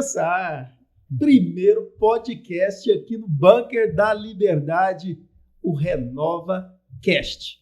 começar. Primeiro podcast aqui no Bunker da Liberdade, o Renova Cast.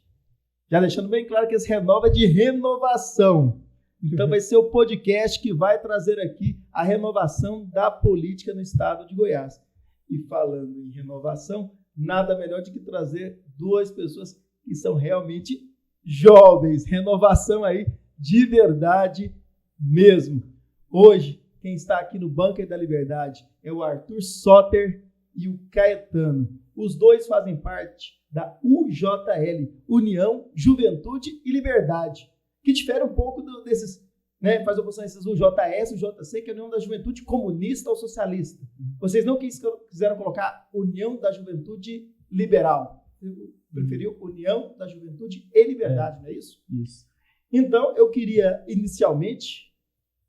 Já deixando bem claro que esse Renova é de renovação. Então vai ser o podcast que vai trazer aqui a renovação da política no estado de Goiás. E falando em renovação, nada melhor do que trazer duas pessoas que são realmente jovens. Renovação aí de verdade mesmo. Hoje, quem está aqui no Bunker da Liberdade é o Arthur Soter e o Caetano. Os dois fazem parte da UJL, União, Juventude e Liberdade, que difere um pouco desses, né, faz oposição a esses UJS, UJC, que é a União da Juventude Comunista ou Socialista. Vocês não quiseram colocar União da Juventude Liberal. Preferiu União da Juventude e Liberdade, não é isso? Isso. Então, eu queria, inicialmente,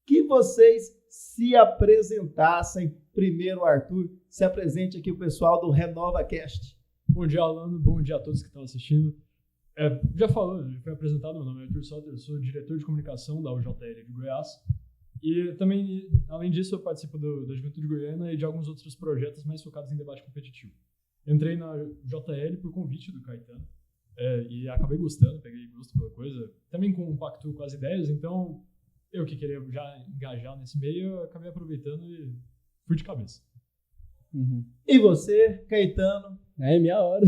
que vocês se apresentassem. Primeiro, Arthur, se apresente aqui o pessoal do Renova Cast. Bom dia, Alano. Bom dia a todos que estão assistindo. Já foi apresentado, meu nome é Arthur Soter, eu sou diretor de comunicação da UJL de Goiás. E também, além disso, eu participo da Juventude Goiana e de alguns outros projetos mais focados em debate competitivo. Entrei na JL por convite do Caetano e acabei gostando, peguei gosto pela coisa, também com um pacto com as ideias, então eu que queria já engajar nesse meio, eu acabei aproveitando e fui de cabeça. Uhum. E você, Caetano? É minha hora.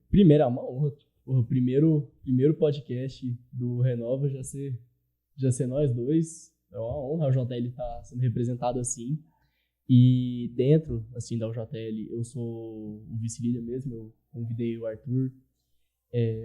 Primeiro, é uma honra. O primeiro podcast do Renova já ser nós dois. É uma honra a UJL estar sendo representado assim. E dentro assim, da UJL, eu sou o vice-líder mesmo. Eu convidei o Arthur.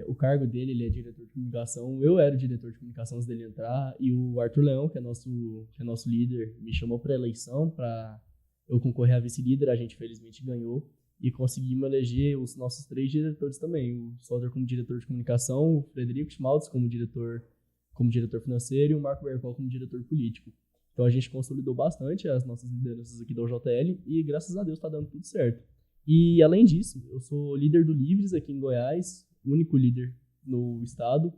O cargo dele, ele é diretor de comunicação. Eu era o diretor de comunicação antes dele entrar. E o Arthur Leão, que é nosso líder, me chamou para a eleição para eu concorrer a vice-líder. A gente felizmente ganhou. E conseguimos eleger os nossos 3 diretores também. O Soter como diretor de comunicação, o Frederico Schmaltz como diretor financeiro e o Marco Bercol como diretor político. Então a gente consolidou bastante as nossas lideranças aqui da UJL e graças a Deus está dando tudo certo. E além disso, eu sou líder do Livres aqui em Goiás, único líder no estado.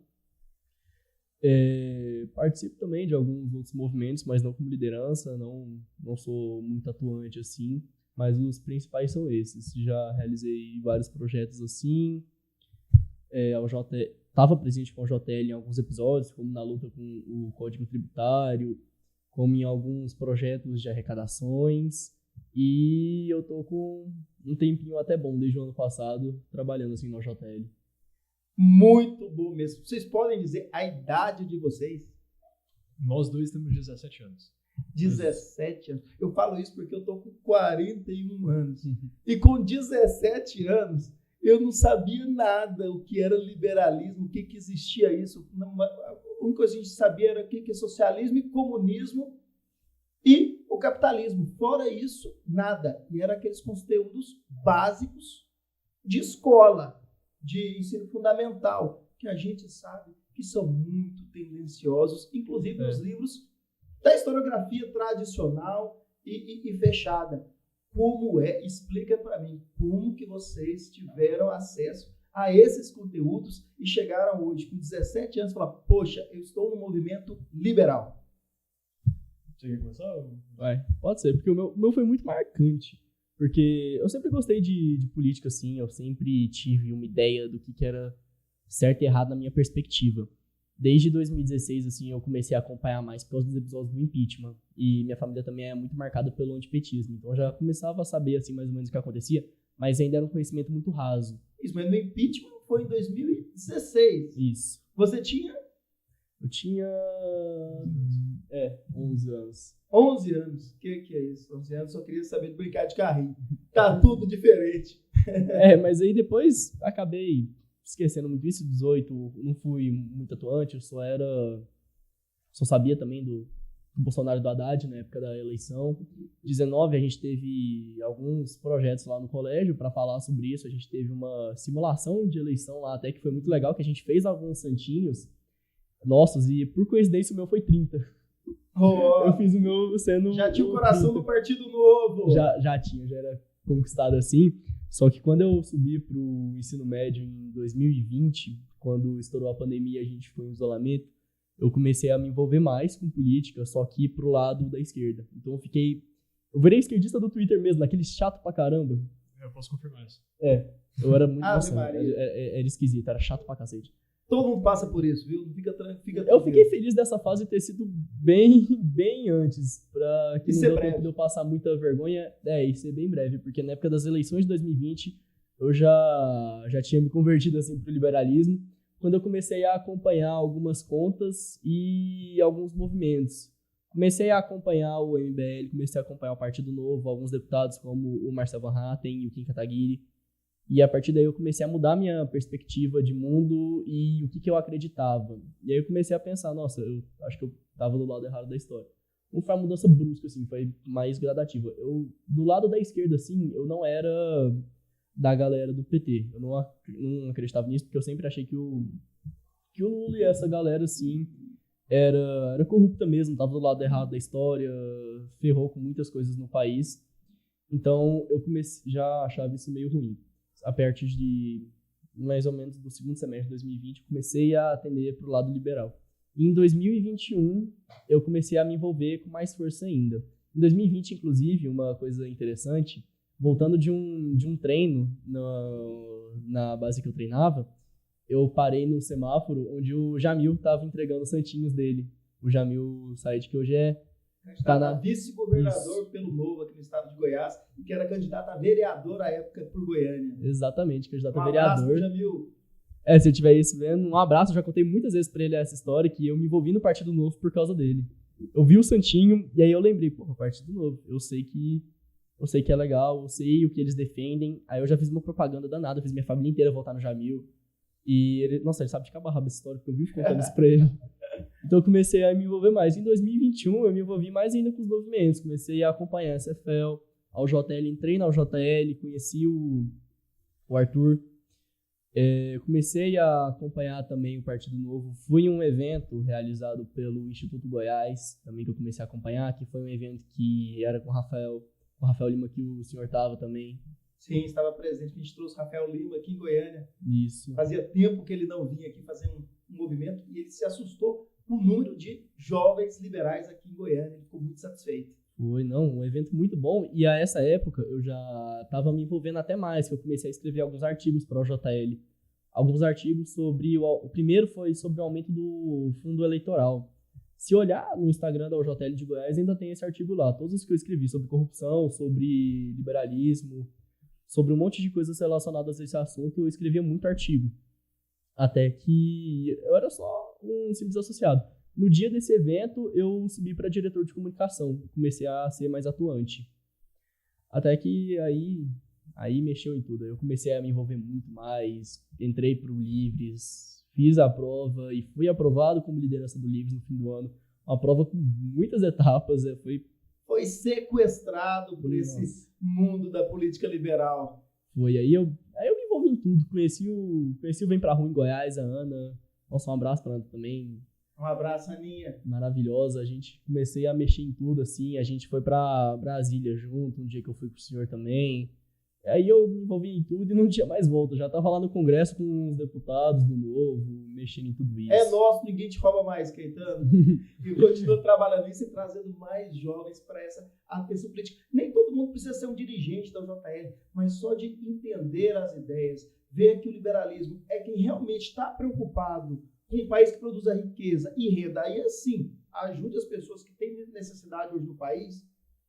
Participo também de alguns outros movimentos, mas não como liderança, não sou muito atuante assim. Mas os principais são esses. Já realizei vários projetos assim. Estava presente com a JL em alguns episódios, como na luta com o Código Tributário, como em alguns projetos de arrecadações. E eu tô com um tempinho até bom, desde o ano passado, trabalhando assim na JL. Muito bom mesmo. Vocês podem dizer a idade de vocês? Nós dois temos 17 anos. 17 anos. Eu falo isso porque eu tô com 41 anos. E com 17 anos, eu não sabia nada o que era liberalismo, o que existia isso. A única coisa que a gente sabia era o que é socialismo e comunismo e o capitalismo. Fora isso, nada. E eram aqueles conteúdos básicos de escola, de ensino fundamental, que a gente sabe que são muito tendenciosos, inclusive nos livros da historiografia tradicional e fechada. Como explica para mim, como que vocês tiveram acesso a esses conteúdos e chegaram hoje com 17 anos e falaram, poxa, eu estou no movimento liberal. Você quer começar? Pode ser, porque o meu foi muito marcante. Porque eu sempre gostei de política, assim, eu sempre tive uma ideia do que era certo e errado na minha perspectiva. Desde 2016, assim, eu comecei a acompanhar mais por causa dos episódios do impeachment. E minha família também é muito marcada pelo antipetismo. Então eu já começava a saber, assim, mais ou menos o que acontecia, mas ainda era um conhecimento muito raso. Isso, mas no impeachment foi em 2016. Isso. Você tinha? Eu tinha 11 anos. 11 anos? O que é isso? 11 anos só queria saber de brincar de carrinho. Tá tudo diferente. Mas aí depois acabei esquecendo muito isso. 18, não fui muito atuante, eu só sabia também do Bolsonaro e do Haddad na época da eleição. 19, a gente teve alguns projetos lá no colégio para falar sobre isso. A gente teve uma simulação de eleição lá até que foi muito legal, que a gente fez alguns santinhos nossos e por coincidência o meu foi 30. Eu fiz o meu sendo... Já tinha o coração 30. Do Partido Novo. Já tinha, já era conquistado assim. Só que quando eu subi pro ensino médio em 2020, quando estourou a pandemia e a gente foi em isolamento, eu comecei a me envolver mais com política, só que pro lado da esquerda. Então eu fiquei Eu virei esquerdista do Twitter mesmo, naquele chato pra caramba. Eu posso confirmar isso. Eu era muito... Ave Nossa, Maria. era esquisito, era chato pra cacete. Todo mundo passa por isso, viu? Fica Eu tranquilo. fiquei feliz dessa fase ter sido bem antes, pra que E não ser deu breve. tempo de eu passar muita vergonha. E ser bem breve, porque na época das eleições de 2020, eu já tinha me convertido assim pro liberalismo, quando eu comecei a acompanhar algumas contas e alguns movimentos. Comecei a acompanhar o MBL, comecei a acompanhar o Partido Novo, alguns deputados como o Marcel Van Hatten e o Kim Kataguiri. E a partir daí eu comecei a mudar minha perspectiva de mundo e o que eu acreditava. E aí eu comecei a pensar, nossa, eu acho que eu tava do lado errado da história. Não foi uma mudança brusca, assim, foi mais gradativa. Do lado da esquerda, assim, eu não era da galera do PT. Eu não acreditava nisso, porque eu sempre achei que o Lula e essa galera, assim, era corrupta mesmo, tava do lado errado da história, ferrou com muitas coisas no país. Então eu já achava isso meio ruim. A partir de mais ou menos do segundo semestre de 2020, comecei a atender para o lado liberal. E em 2021, eu comecei a me envolver com mais força ainda. Em 2020, inclusive, uma coisa interessante, voltando de um treino na base que eu treinava, eu parei no semáforo onde o Jamil estava entregando os santinhos dele. O Jamil Said, que hoje Candidato a vice-governador pelo Novo aqui no estado de Goiás, e que era candidato a vereador à época por Goiânia. Exatamente, candidato a abraço vereador. pro Jamil. Se eu estiver isso vendo, um abraço. Eu já contei muitas vezes pra ele essa história, que eu me envolvi no Partido Novo por causa dele. Eu vi o santinho e aí eu lembrei, porra, Partido Novo, eu sei que é legal, eu sei o que eles defendem. Aí eu já fiz uma propaganda danada, eu fiz minha família inteira votar no Jamil. E ele sabe de cabo a rabo essa história, porque eu vi contando isso pra ele. Então eu comecei a me envolver mais. Em 2021 eu me envolvi mais ainda com os movimentos. Comecei a acompanhar a SFL, a UJL, entrei na UJL, conheci o Arthur. Comecei a acompanhar também o Partido Novo. Fui em um evento realizado pelo Instituto Goiás, também que eu comecei a acompanhar, que foi um evento que era com o Rafael Lima, que o senhor estava também. Sim, estava presente. A gente trouxe o Rafael Lima aqui em Goiânia. Isso. Fazia tempo que ele não vinha aqui fazer um movimento e ele se assustou com o número de jovens liberais aqui em Goiânia. Ele ficou muito satisfeito. Foi, um evento muito bom. E a essa época eu já estava me envolvendo até mais, que eu comecei a escrever alguns artigos para o OJL. Alguns artigos sobre... O primeiro foi sobre o aumento do fundo eleitoral. Se olhar no Instagram da OJL de Goiás, ainda tem esse artigo lá. Todos os que eu escrevi sobre corrupção, sobre liberalismo, sobre um monte de coisas relacionadas a esse assunto, eu escrevia muito artigo. Até que eu era só um simples associado. No dia desse evento, eu subi para diretor de comunicação. Comecei a ser mais atuante. Até que aí mexeu em tudo. Eu comecei a me envolver muito mais. Entrei pro Livres, fiz a prova e fui aprovado como liderança do Livres no fim do ano. Uma prova com muitas etapas. Foi sequestrado por esse mundo da política liberal. Foi. Aí eu me envolvi em tudo. Conheci o Vem Pra Rua em Goiás, a Ana. Nossa, um abraço pra Ana também. Um abraço, Aninha. Maravilhosa. Comecei a mexer em tudo, assim. A gente foi pra Brasília junto, um dia que eu fui com o senhor também. Aí eu me envolvi em tudo e não tinha mais volta. Já tava lá no Congresso com os deputados do Novo, mexendo em tudo isso. É nosso, ninguém te rouba mais, Caetano. E continua trabalhando nisso e trazendo mais jovens para essa atenção política. Nem todo mundo precisa ser um dirigente da UJL, mas só de entender as ideias, ver que o liberalismo é quem realmente está preocupado com um país que produza riqueza e renda. E assim, ajude as pessoas que têm necessidade hoje no país,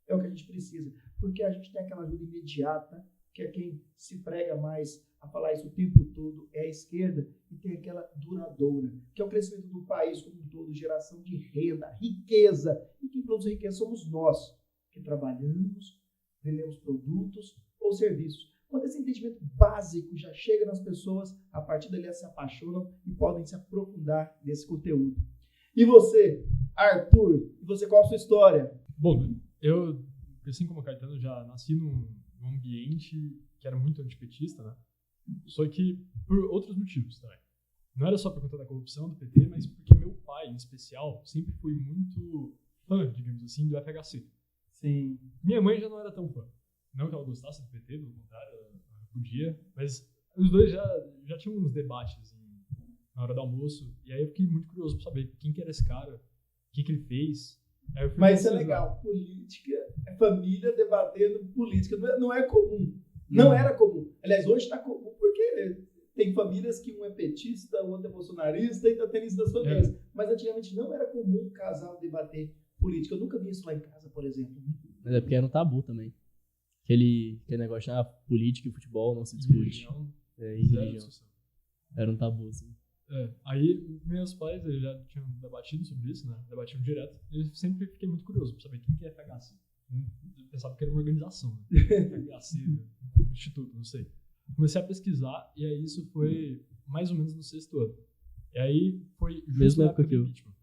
é o que a gente precisa. Porque a gente tem aquela ajuda imediata, que é quem se prega mais a falar isso o tempo todo, é a esquerda, e tem aquela duradoura, que é o crescimento do país como um todo, geração de renda, riqueza. E quem produz riqueza somos nós, que trabalhamos, vendemos produtos ou serviços. Quando esse entendimento básico já chega nas pessoas, a partir dali elas se apaixonam e podem se aprofundar nesse conteúdo. E você, Arthur, qual a sua história? Bom, eu, assim como o Caetano, já nasci num ambiente que era muito antipetista, né? Só que por outros motivos também. Não era só por conta da corrupção do PT, mas porque meu pai, em especial, sempre foi muito fã, digamos assim, do FHC. Sim. Minha mãe já não era tão fã. Não que ela gostasse do PT, pelo contrário, ela podia, mas os dois já tinham uns debates na hora do almoço, e aí eu fiquei muito curioso pra saber quem que era esse cara, o que ele fez, Aí eu fui Mas isso é pesquisar. legal. Política é família debatendo política. Não é comum. Não era comum. Aliás, hoje está comum porque tem famílias que um é petista, o outro é bolsonarista e está tendo isso nas famílias. Mas antigamente não era comum um casal debater política. Eu nunca vi isso lá em casa, por exemplo. Mas é porque era um tabu também. Aquele negócio de política e futebol não se discute. Religião, E zero religião. discussão. Era um tabu, assim. Aí, meus pais eles já tinham debatido sobre isso, né? Debatiam direto. E eu sempre fiquei muito curioso pra saber quem que é FHC. Eu pensava que era uma organização, né? FHC, um instituto, não sei. Comecei a pesquisar e aí isso foi mais ou menos no 6º ano. E aí foi justo Mesma na época época que do eu. impeachment.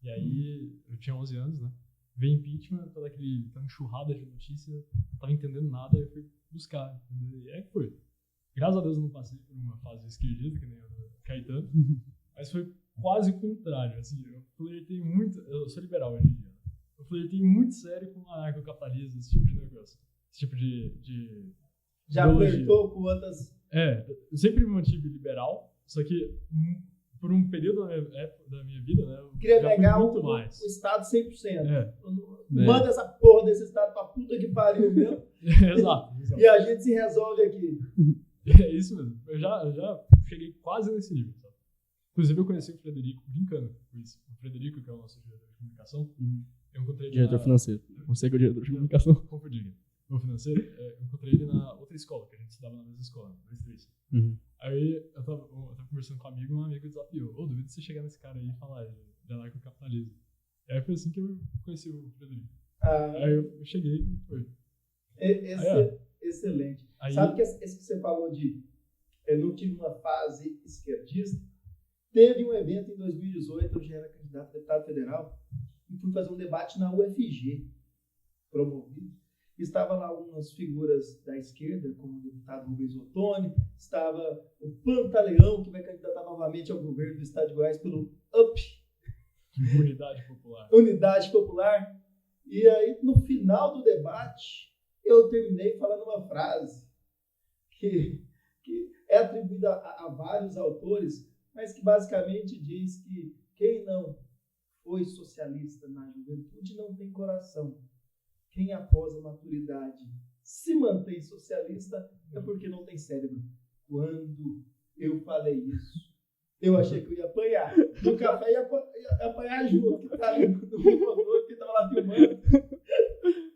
E aí eu tinha 11 anos, né? Veio impeachment, toda aquela enxurrada de notícia, não tava entendendo nada, aí eu fui buscar, entendeu? E aí foi. Graças a Deus eu não passei por uma fase esquerdista, que nem o Caetano, mas foi quase o contrário, assim, eu flertei muito, eu sou liberal hoje em dia, eu flertei muito sério com anarcocapitalismo, esse tipo de negócio, esse tipo de Já ideologia. flertou com outras... Eu sempre me mantive liberal, só que por um período da minha vida, né, eu Queria já fui negar muito o mais. Estado 100%. É. Manda essa porra desse Estado pra puta que pariu mesmo. Exato. E a gente se resolve aqui. É isso mesmo. Eu já cheguei quase nesse nível, sabe? Inclusive, eu conheci o Frederico brincando com isso. O Frederico, que é o nosso diretor de comunicação, eu encontrei ele Diretor financeiro. Você que é o diretor de comunicação. Confundindo. O financeiro, eu encontrei ele na outra escola, que a gente estudava na mesma escola, na 2-3. Aí eu tava conversando com um amigo desafiou. Duvido você chegar nesse cara aí e falar de anarcocapitalismo. E aí foi assim que eu conheci o Frederico. Aí eu cheguei e foi. Excelente. Aí, Sabe que esse que você falou de eu não tive uma fase esquerdista? Teve um evento em 2018, eu já era candidato a deputado federal, e fui fazer um debate na UFG, promovido. Estava lá algumas figuras da esquerda, como o deputado Rubens Ottoni, estava o Pantaleão, que vai candidatar novamente ao governo do estado de Goiás pelo UP, Unidade Popular. E aí, no final do debate, eu terminei falando uma frase que é atribuída a vários autores, mas que basicamente diz que quem não foi socialista na juventude não tem coração. Quem após a maturidade se mantém socialista é porque não tem cérebro. Quando eu falei isso, eu achei que eu ia apanhar. No café ia apanhar junto, que tá ali no computador, que estava lá filmando.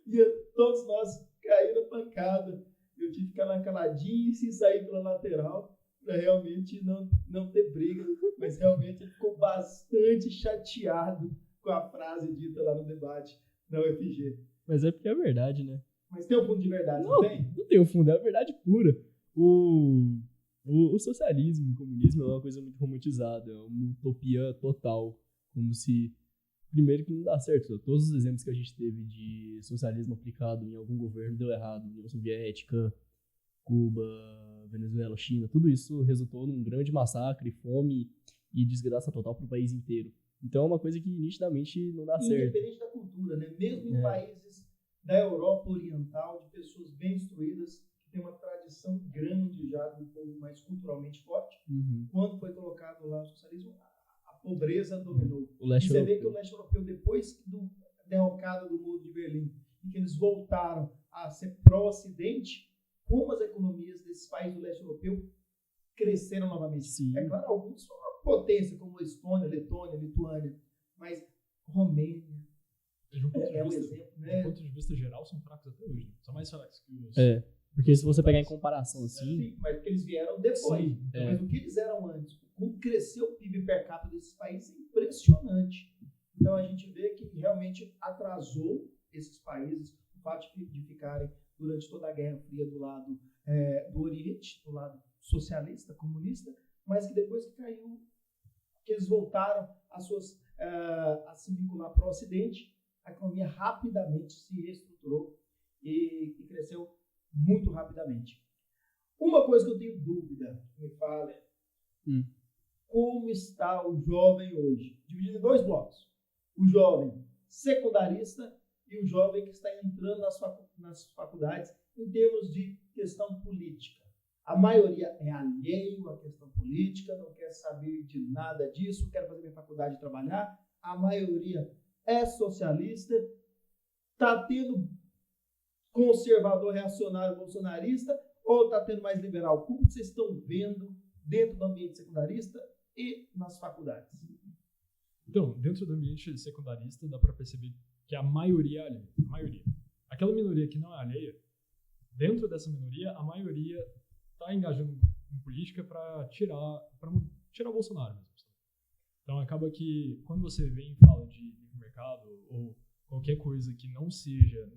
E todos nós caíram na pancada. Eu tive que ficar lá caladinho e se sair pela lateral para realmente não ter briga. Mas realmente ele ficou bastante chateado com a frase dita lá no debate da UFG. Mas é porque é verdade, né? Mas tem um fundo de verdade, não tem? Não tem um fundo, é a verdade pura. O socialismo, o comunismo é uma coisa muito romantizada, é uma utopia total. Como se, primeiro que não dá certo. Todos os exemplos que a gente teve de socialismo aplicado em algum governo deu errado. União Soviética, Cuba, Venezuela, China, tudo isso resultou num grande massacre, fome e desgraça total para o país inteiro. Então é uma coisa que nitidamente não dá certo. Independente da cultura, né? Mesmo em países da Europa Oriental, de pessoas bem instruídas, que tem uma tradição grande já de um povo mais culturalmente forte, quando foi colocado lá o socialismo, a pobreza dominou. E você vê que o leste europeu, depois da derrocada do Muro de Berlim, e que eles voltaram a ser pró-ocidente, como as economias desses países do leste europeu cresceram novamente. Sim. É claro, alguns são uma potência, como a Estônia, Letônia, Lituânia, mas Romênia é um exemplo, né? Do ponto de vista geral, são fracos até hoje. São mais fracos que os... Porque se você pegar em comparação assim... Sim, mas porque eles vieram depois. Sim, mas o que eles eram antes, como cresceu o PIB per capita desses países é impressionante. Então a gente vê que realmente atrasou esses países o fato de ficarem durante toda a Guerra Fria do lado do Oriente, do lado socialista, comunista, mas que depois que caiu, que eles voltaram a se vincular para o Ocidente, a economia rapidamente se reestruturou e cresceu muito rapidamente. Uma coisa que eu tenho dúvida, me fala, como está o jovem hoje? Dividido em 2 blocos. O jovem secundarista e o jovem que está entrando nas faculdades em termos de questão política. A maioria é alheio à questão política, não quer saber de nada disso, quer fazer minha faculdade e trabalhar. A maioria é socialista, está tendo conservador, reacionário, bolsonarista, ou está tendo mais liberal? Como vocês estão vendo dentro do ambiente secundarista e nas faculdades? Então, dentro do ambiente secundarista, dá para perceber que a maioria é alheia. A maioria. Aquela minoria que não é alheia, dentro dessa minoria, a maioria está engajando em política para tirar o Bolsonaro mesmo. Então, acaba que quando você vem e fala de livre mercado ou qualquer coisa que não seja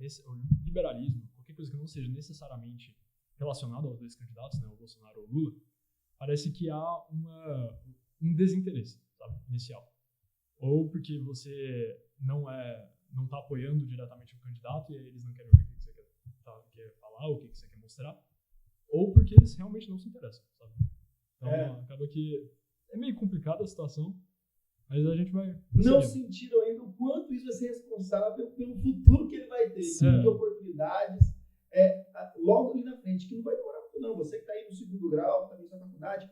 liberalismo, qualquer coisa que não seja necessariamente relacionada aos dois candidatos, né, o Bolsonaro ou o Lula, parece que há um desinteresse, sabe, inicial. Ou porque você não está apoiando diretamente o candidato e aí eles não querem ver o que você quer falar, o que você quer mostrar, ou porque eles realmente não se interessam, sabe? Então, acaba que é meio complicada a situação, mas a gente vai... Não sentiram ainda o quanto isso vai ser responsável pelo futuro que ele vai ter, de oportunidades, logo ali na frente, que não vai demorar muito não. Você que está aí no segundo grau, está na faculdade,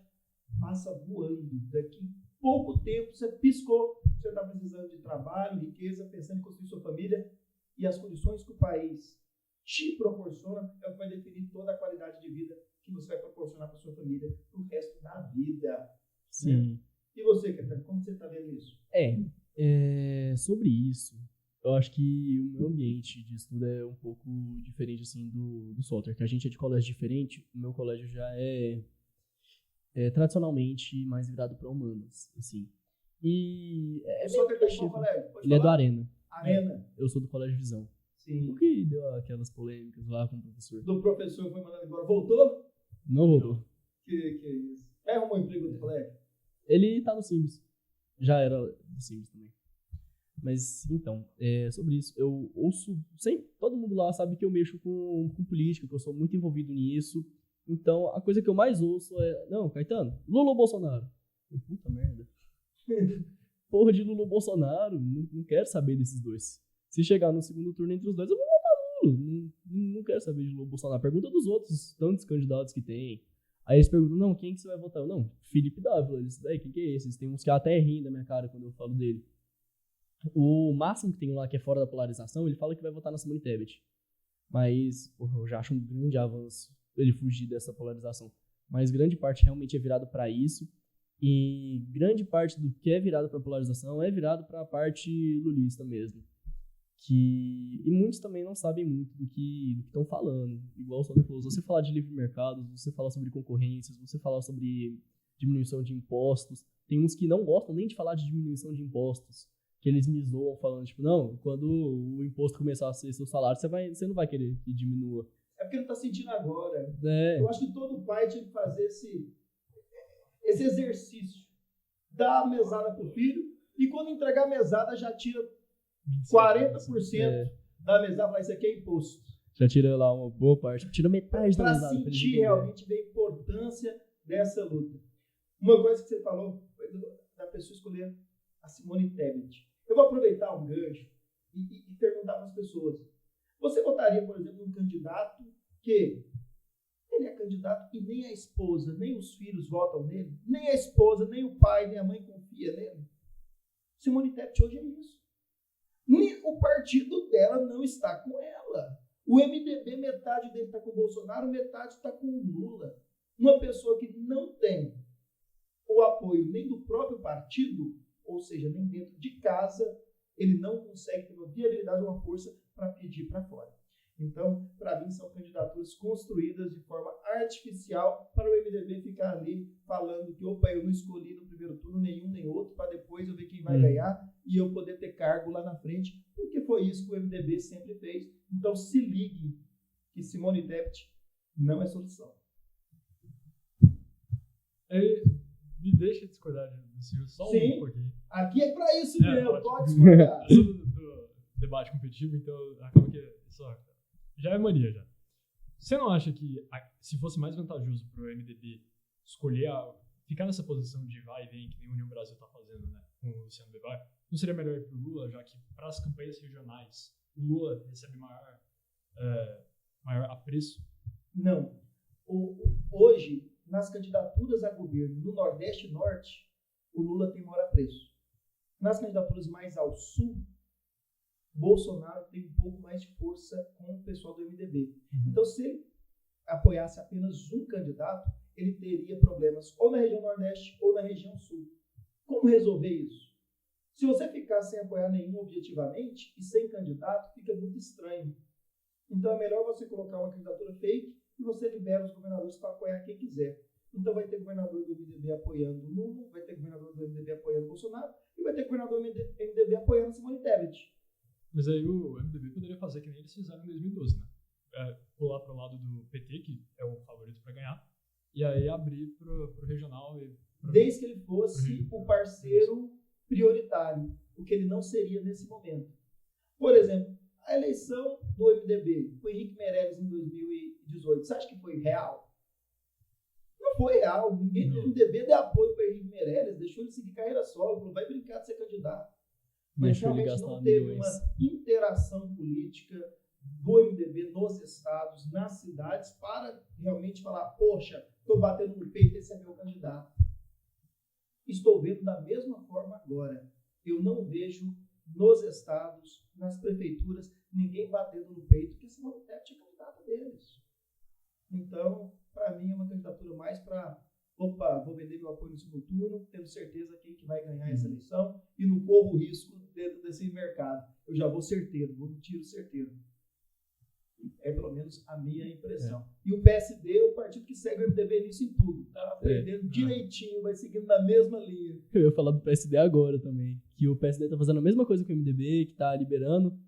passa voando. Daqui pouco tempo, você piscou, você está precisando de trabalho, riqueza, pensando em construir sua família, e as condições que o país te proporciona é o que vai definir toda a qualidade de vida que você vai proporcionar para sua família pro resto da vida. Sim. Né? E você, Caetano, como você está vendo isso? Sobre isso, eu acho que o meu ambiente de estudo é um pouco diferente assim do software, que a gente é de colégio diferente. O meu colégio já é tradicionalmente mais virado para humanos, assim. E o software está em qual colégio? Ele é do Arena. Arena. Eu sou do Colégio Visão. Sim. O que deu aquelas polêmicas lá com o professor? Do professor foi mandado embora. Voltou? Não voltou. Que é isso? Arrumou emprego no colégio? Ele tá no Sims. Já era do Sims também. Mas, então, sobre isso, eu ouço... Sempre, todo mundo lá sabe que eu mexo com política, que eu sou muito envolvido nisso. Então, a coisa que eu mais ouço é... Não, Caetano, Lula ou Bolsonaro? Puta merda. Porra de Lula ou Bolsonaro? Não quero saber desses dois. Se chegar no segundo turno entre os dois, eu vou votar Lula. Não quero saber de Lula ou Bolsonaro. Pergunta dos outros tantos candidatos que tem. Aí eles perguntam, não, quem que você vai votar? Eu, não, Felipe Dávila. Eles, quem que é esse? Eles tem uns que até riem da minha cara quando eu falo dele. O máximo que tem lá, que é fora da polarização, ele fala que vai votar na Simone Tebet. Mas, porra, eu já acho um grande avanço ele fugir dessa polarização. Mas grande parte realmente é virado para isso. E grande parte do que é virado para polarização é virado para a parte lulista mesmo. E muitos também não sabem muito do que estão falando. Igual o Sonder falou, se você falar de livre mercado, se você falar sobre concorrências, se você falar sobre diminuição de impostos, tem uns que não gostam nem de falar de diminuição de impostos, que eles me zoam falando, tipo, não, quando o imposto começar a ser seu salário, você não vai querer que diminua. É porque não tá sentindo agora. É. Eu acho que todo pai tinha que fazer esse exercício. Dar a mesada pro filho e quando entregar a mesada já tira 40% da mesada, mas isso aqui é imposto. Já tira lá uma boa parte, tira metade da mesada. Para sentir realmente a importância dessa luta. Uma coisa que você falou foi da pessoa escolher a Simone Tebet. Eu vou aproveitar um gancho e perguntar para as pessoas. Você votaria, por exemplo, num candidato que ele é candidato e nem a esposa, nem os filhos votam nele, nem a esposa, nem o pai, nem a mãe confia nele? Simone Tebet hoje é isso. O partido dela não está com ela. O MDB, metade dele está com o Bolsonaro, metade está com o Lula. Uma pessoa que não tem o apoio nem do próprio partido, ou seja, nem dentro de casa, ele não consegue ter uma viabilidade, uma força para pedir para fora. Então, para mim, são candidaturas construídas de forma artificial para o MDB ficar ali falando que, opa, eu não escolhi no primeiro turno nenhum nem outro, para depois eu ver quem vai ganhar e eu poder ter cargo lá na frente, porque foi isso que o MDB sempre fez. Então, se ligue que Simone Tebet não é solução. Me deixa discordar do senhor só um pouquinho. Aqui é para isso mesmo, pode discordar. Eu sou do debate competitivo, então acaba que só... Já é mania, já. Você não acha que, se fosse mais vantajoso para o MDB escolher ficar nessa posição de vai e vem, que nem a União Brasil está fazendo, né, com o Luciano Bivar, não seria melhor ir para o Lula, já que para as campanhas regionais o Lula recebe maior apreço? Não. Hoje, nas candidaturas a governo no Nordeste e Norte, o Lula tem maior apreço. Nas candidaturas mais ao Sul, Bolsonaro tem um pouco mais de força com o pessoal do MDB. Então, se ele apoiasse apenas um candidato, ele teria problemas ou na região Nordeste ou na região Sul. Como resolver isso? Se você ficar sem apoiar nenhum objetivamente e sem candidato, fica muito estranho. Então, é melhor você colocar uma candidatura fake e você libera os governadores para apoiar quem quiser. Então, vai ter governador do MDB apoiando Lula, vai ter governador do MDB apoiando Bolsonaro e vai ter governador do MDB apoiando Simone Tebet. Mas aí o MDB poderia fazer que nem eles fizeram em 2012, né? Pular para o lado do PT, que é o favorito para ganhar, e aí abrir para o regional. Desde que ele fosse o parceiro prioritário, o que ele não seria nesse momento. Por exemplo, a eleição do MDB com Henrique Meirelles em 2018, você acha que foi real? Não foi real. Ninguém do MDB deu apoio para Henrique Meirelles, deixou ele seguir carreira solo, falou, vai brincar de ser candidato. Mas realmente não teve uma interação política do MDB nos estados, nas cidades, para realmente falar, poxa, estou batendo no peito, esse é meu candidato. Estou vendo da mesma forma agora. Eu não vejo nos estados, nas prefeituras, ninguém batendo no peito, que Simone Tebet é candidata deles. Então, para mim, é uma candidatura mais para, vou vender meu apoio no segundo turno, tendo certeza quem que vai ganhar essa eleição e não corro risco dentro desse mercado. Eu já vou certeiro, vou no tiro certeiro. É pelo menos a minha impressão. E o PSD é o partido que segue o MDB nisso em tudo. Tá aprendendo direitinho, vai seguindo na mesma linha. Eu ia falar do PSD agora também. Que o PSD tá fazendo a mesma coisa que o MDB, que tá liberando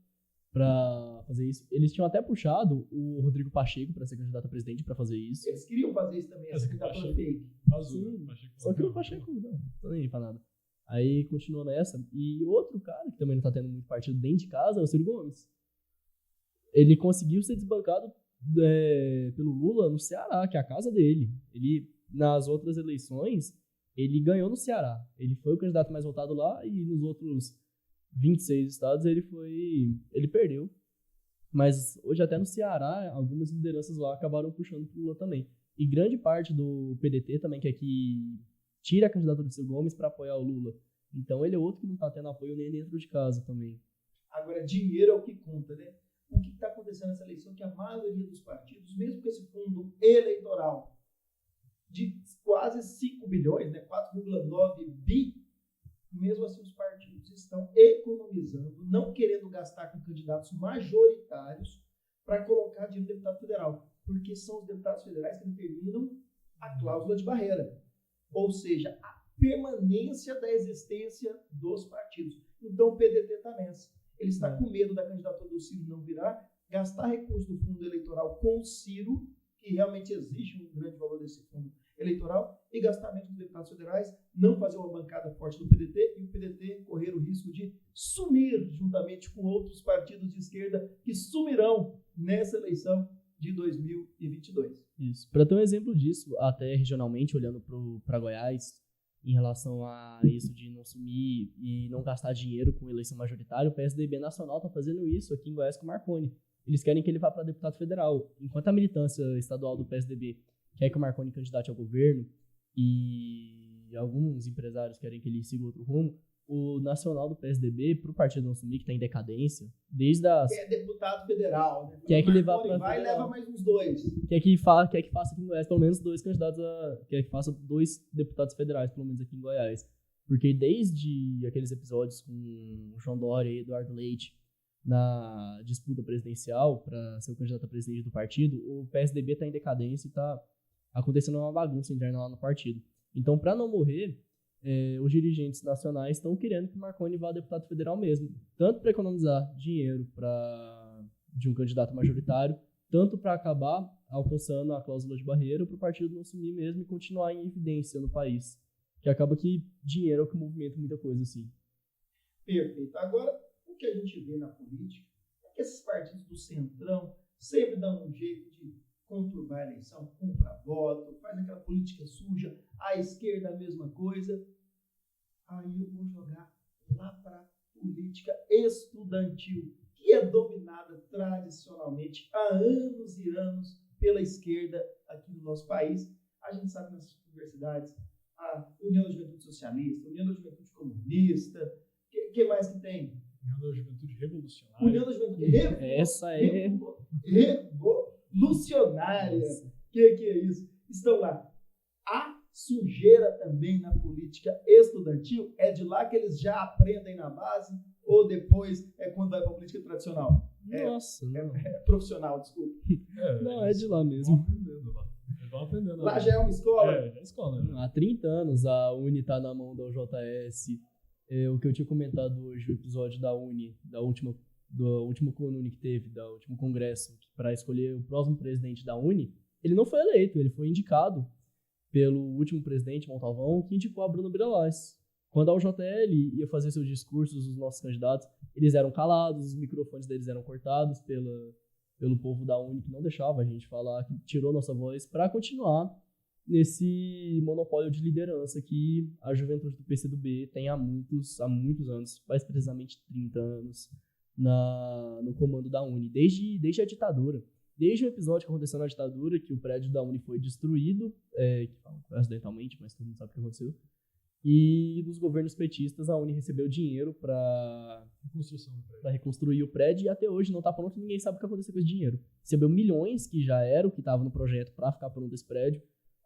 pra fazer isso. Eles tinham até puxado o Rodrigo Pacheco pra ser candidato a presidente pra fazer isso. Eles queriam fazer isso também, essa candidatura fake. Azul, Só que o Pacheco não tô nem aí pra nada. Aí continua nessa. E outro cara que também não tá tendo muito partido dentro de casa é o Ciro Gomes. Ele conseguiu ser desbancado pelo Lula no Ceará, que é a casa dele. Ele, nas outras eleições, ele ganhou no Ceará. Ele foi o candidato mais votado lá e nos outros 26 estados ele perdeu. Mas hoje até no Ceará, algumas lideranças lá acabaram puxando pro Lula também. E grande parte do PDT também quer que tire a candidatura do Ciro Gomes para apoiar o Lula. Então ele é outro que não tá tendo apoio nem dentro de casa também. Agora, dinheiro é o que conta, né? O que está acontecendo nessa eleição é que a maioria dos partidos, mesmo com esse fundo eleitoral de quase 5 bilhões, né, 4,9 bi, mesmo assim os partidos estão economizando, não querendo gastar com candidatos majoritários para colocar dinheiro no deputado federal, porque são os deputados federais que determinam a cláusula de barreira, ou seja, a permanência da existência dos partidos. Então o PDT está nessa. Ele está com medo da candidatura do Ciro não virar, gastar recursos do fundo eleitoral com o Ciro, que realmente exige um grande valor desse fundo eleitoral, e gastar menos dos deputados federais, não fazer uma bancada forte do PDT, e o PDT correr o risco de sumir juntamente com outros partidos de esquerda que sumirão nessa eleição de 2022. Isso. Para ter um exemplo disso, até regionalmente, olhando para Goiás, em relação a isso de não sumir e não gastar dinheiro com eleição majoritária, o PSDB nacional está fazendo isso aqui em Goiás com o Marconi. Eles querem que ele vá para deputado federal. Enquanto a militância estadual do PSDB quer que o Marconi candidate ao governo e alguns empresários querem que ele siga outro rumo, o nacional do PSDB, para o partido não sumir, que está em decadência, desde as... Que é deputado federal, né? Quer que ele vá para vai e leva mais uns 2. Quer que faça aqui em Goiás pelo menos 2 candidatos quer que faça 2 deputados federais, pelo menos aqui em Goiás. Porque desde aqueles episódios com o João Dória e Eduardo Leite na disputa presidencial para ser o candidato a presidente do partido, o PSDB está em decadência e está acontecendo uma bagunça interna lá no partido. Então, para não morrer, os dirigentes nacionais estão querendo que o Marconi vá a deputado federal mesmo, tanto para economizar dinheiro de um candidato majoritário, tanto para acabar alcançando a cláusula de barreira para o partido não sumir mesmo e continuar em evidência no país. Que acaba que dinheiro é o que movimenta muita coisa, assim. Perfeito. Agora, o que a gente vê na política é que esses partidos do centrão sempre dão um jeito de conturbar a eleição, compra voto, faz aquela política suja, a esquerda a mesma coisa. Aí eu vou jogar lá para a política estudantil, que é dominada tradicionalmente há anos e anos pela esquerda aqui no nosso país. A gente sabe nas universidades, a União da Juventude Socialista, a União da Juventude Comunista, que mais que tem? União da Juventude Revolucionária. União da Juventude Essa é... Revolucionária. Que é isso? Estão lá. A sujeira também na política estudantil é de lá que eles já aprendem na base ou depois é quando vai para a política tradicional? Nossa, não. É profissional, desculpa. Não, é de lá mesmo. Vão aprendendo. Lá já é uma escola? Já é escola. Né? Há 30 anos a Uni tá na mão da UJS. O que eu tinha comentado hoje, o episódio da Uni, do último CONUNI que teve, do último congresso, para escolher o próximo presidente da Uni, ele não foi eleito, ele foi indicado pelo último presidente, Montalvão, que indicou a Bruna Biralais. Quando a UJL ia fazer seus discursos, os nossos candidatos, eles eram calados, os microfones deles eram cortados pelo povo da Uni, que não deixava a gente falar, que tirou nossa voz, para continuar nesse monopólio de liderança que a juventude do PCdoB tem há muitos anos, mais precisamente 30 anos, no comando da Uni, desde a ditadura. Desde o episódio que aconteceu na ditadura, que o prédio da Uni foi destruído, que falam acidentalmente, mas todo mundo sabe o que aconteceu, e dos governos petistas a Uni recebeu dinheiro para reconstruir o prédio, e até hoje não está pronto, ninguém sabe o que aconteceu com esse dinheiro. Recebeu milhões, que já era o que estava no projeto para ficar pronto esse prédio,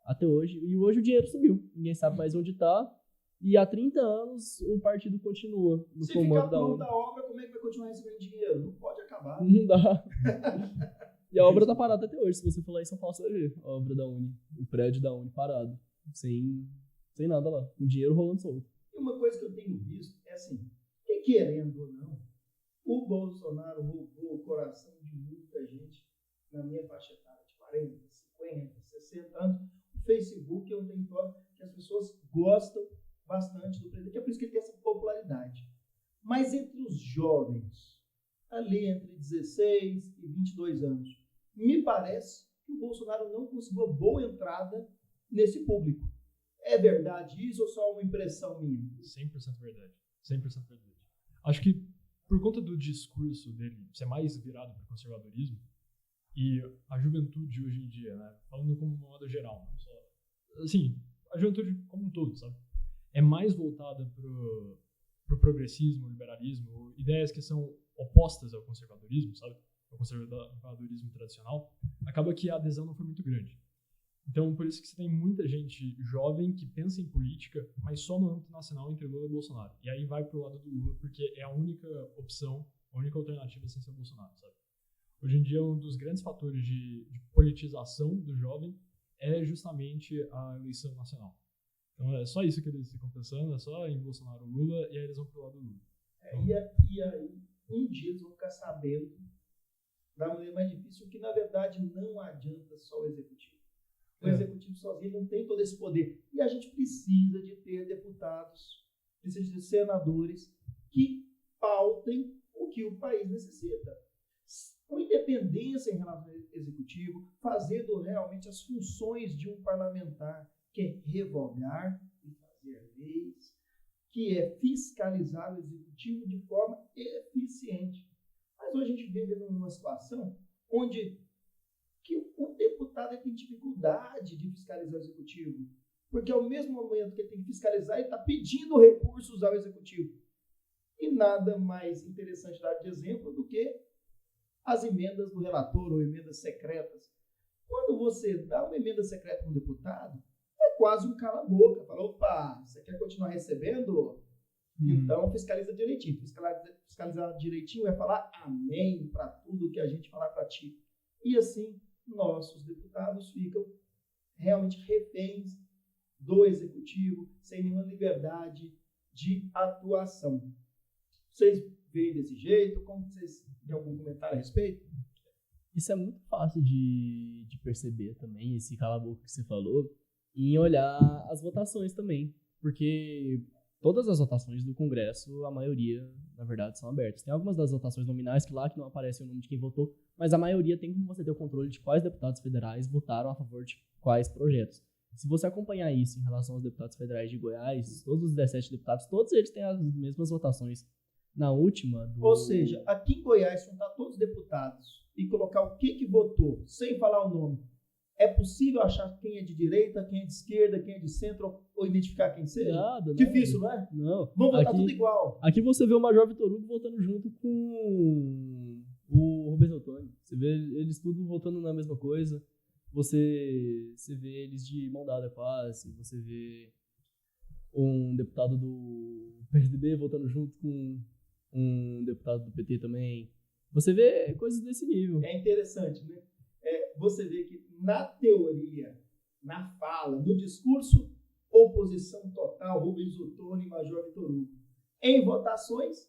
até hoje, e hoje o dinheiro sumiu, ninguém sabe mais onde está, e há 30 anos o partido continua no comando da Uni. Se ficar pronta a obra, como é que vai continuar recebendo dinheiro? Não pode acabar. Não dá. E a obra tá parada até hoje, se você for lá em São Paulo, você vai ver a obra da Uni, o prédio da Uni parado, sem nada lá, o dinheiro rolando solto. E uma coisa que eu tenho visto é assim, que querendo ou não, o Bolsonaro roubou o coração de muita gente na minha faixa etária de 40, 50, 60 anos. O Facebook é um território que as pessoas gostam bastante do presidente, é por isso que ele tem essa popularidade. Mas entre os jovens, ali entre 16 e 22 anos, me parece que o Bolsonaro não conseguiu uma boa entrada nesse público. É verdade isso ou só uma impressão minha? 100% verdade. 100% verdade. Acho que por conta do discurso dele ser mais virado para o conservadorismo, e a juventude hoje em dia, né, falando como uma modo geral, não só, assim, a juventude como um todo, sabe? É mais voltada pro progressismo, liberalismo, ideias que são opostas ao conservadorismo, sabe? Ao conservadorismo tradicional, acaba que a adesão não foi muito grande. Então, por isso que você tem muita gente jovem que pensa em política, mas só no âmbito nacional entre Lula e Bolsonaro. E aí vai pro lado do Lula, porque é a única opção, a única alternativa sem ser o Bolsonaro, sabe? Hoje em dia, um dos grandes fatores de politização do jovem é justamente a eleição nacional. Então, é só isso que eles ficam pensando, é só em Bolsonaro ou Lula, e aí eles vão pro lado do Lula. Então, e aí, um dia eles vão ficar sabendo da maneira mais difícil, que na verdade não adianta só o executivo. O executivo sozinho não tem todo esse poder. E a gente precisa de ter deputados, precisa de senadores que pautem o que o país necessita. Com independência em relação ao executivo, fazendo realmente as funções de um parlamentar, que é revogar e fazer leis, que é fiscalizar o executivo de forma eficiente. Mas hoje a gente vive numa situação onde que o deputado tem dificuldade de fiscalizar o executivo, porque ao mesmo momento que ele tem que fiscalizar, ele está pedindo recursos ao executivo. E nada mais interessante dar de exemplo do que as emendas do relator ou emendas secretas. Quando você dá uma emenda secreta para um deputado, é quase um cala-boca. Fala, opa, você quer continuar recebendo? Então fiscaliza direitinho. Fiscalizar direitinho é falar amém para tudo que a gente falar para ti. E assim, nossos deputados ficam realmente reféns do executivo, sem nenhuma liberdade de atuação. Vocês veem desse jeito? Como vocês têm algum comentário a respeito? Isso é muito fácil de perceber também, esse cala-boca que você falou, em olhar as votações também. Porque todas as votações do Congresso, a maioria, na verdade, são abertas. Tem algumas das votações nominais que não aparece o nome de quem votou, mas a maioria tem como você ter o controle de quais deputados federais votaram a favor de quais projetos. Se você acompanhar isso em relação aos deputados federais de Goiás, todos os 17 deputados, todos eles têm as mesmas votações. Na última... Ou seja, aqui em Goiás, juntar todos os deputados e colocar o que votou, sem falar o nome, É possível achar quem é de direita, quem é de esquerda, quem é de centro, ou identificar quem seja? Nada. Difícil, não é? Não. Vamos votar tudo igual. Aqui você vê o Major Vitor Hugo votando junto com o Rubens Ottoni. Você vê eles tudo votando na mesma coisa. Você vê eles de mão dada quase. Você vê um deputado do PSDB votando junto com um deputado do PT também. Você vê coisas desse nível. É interessante, né? Você vê que na teoria, na fala, no discurso, oposição total, Rubens Ottoni e Major Vitor Hugo. Em votações,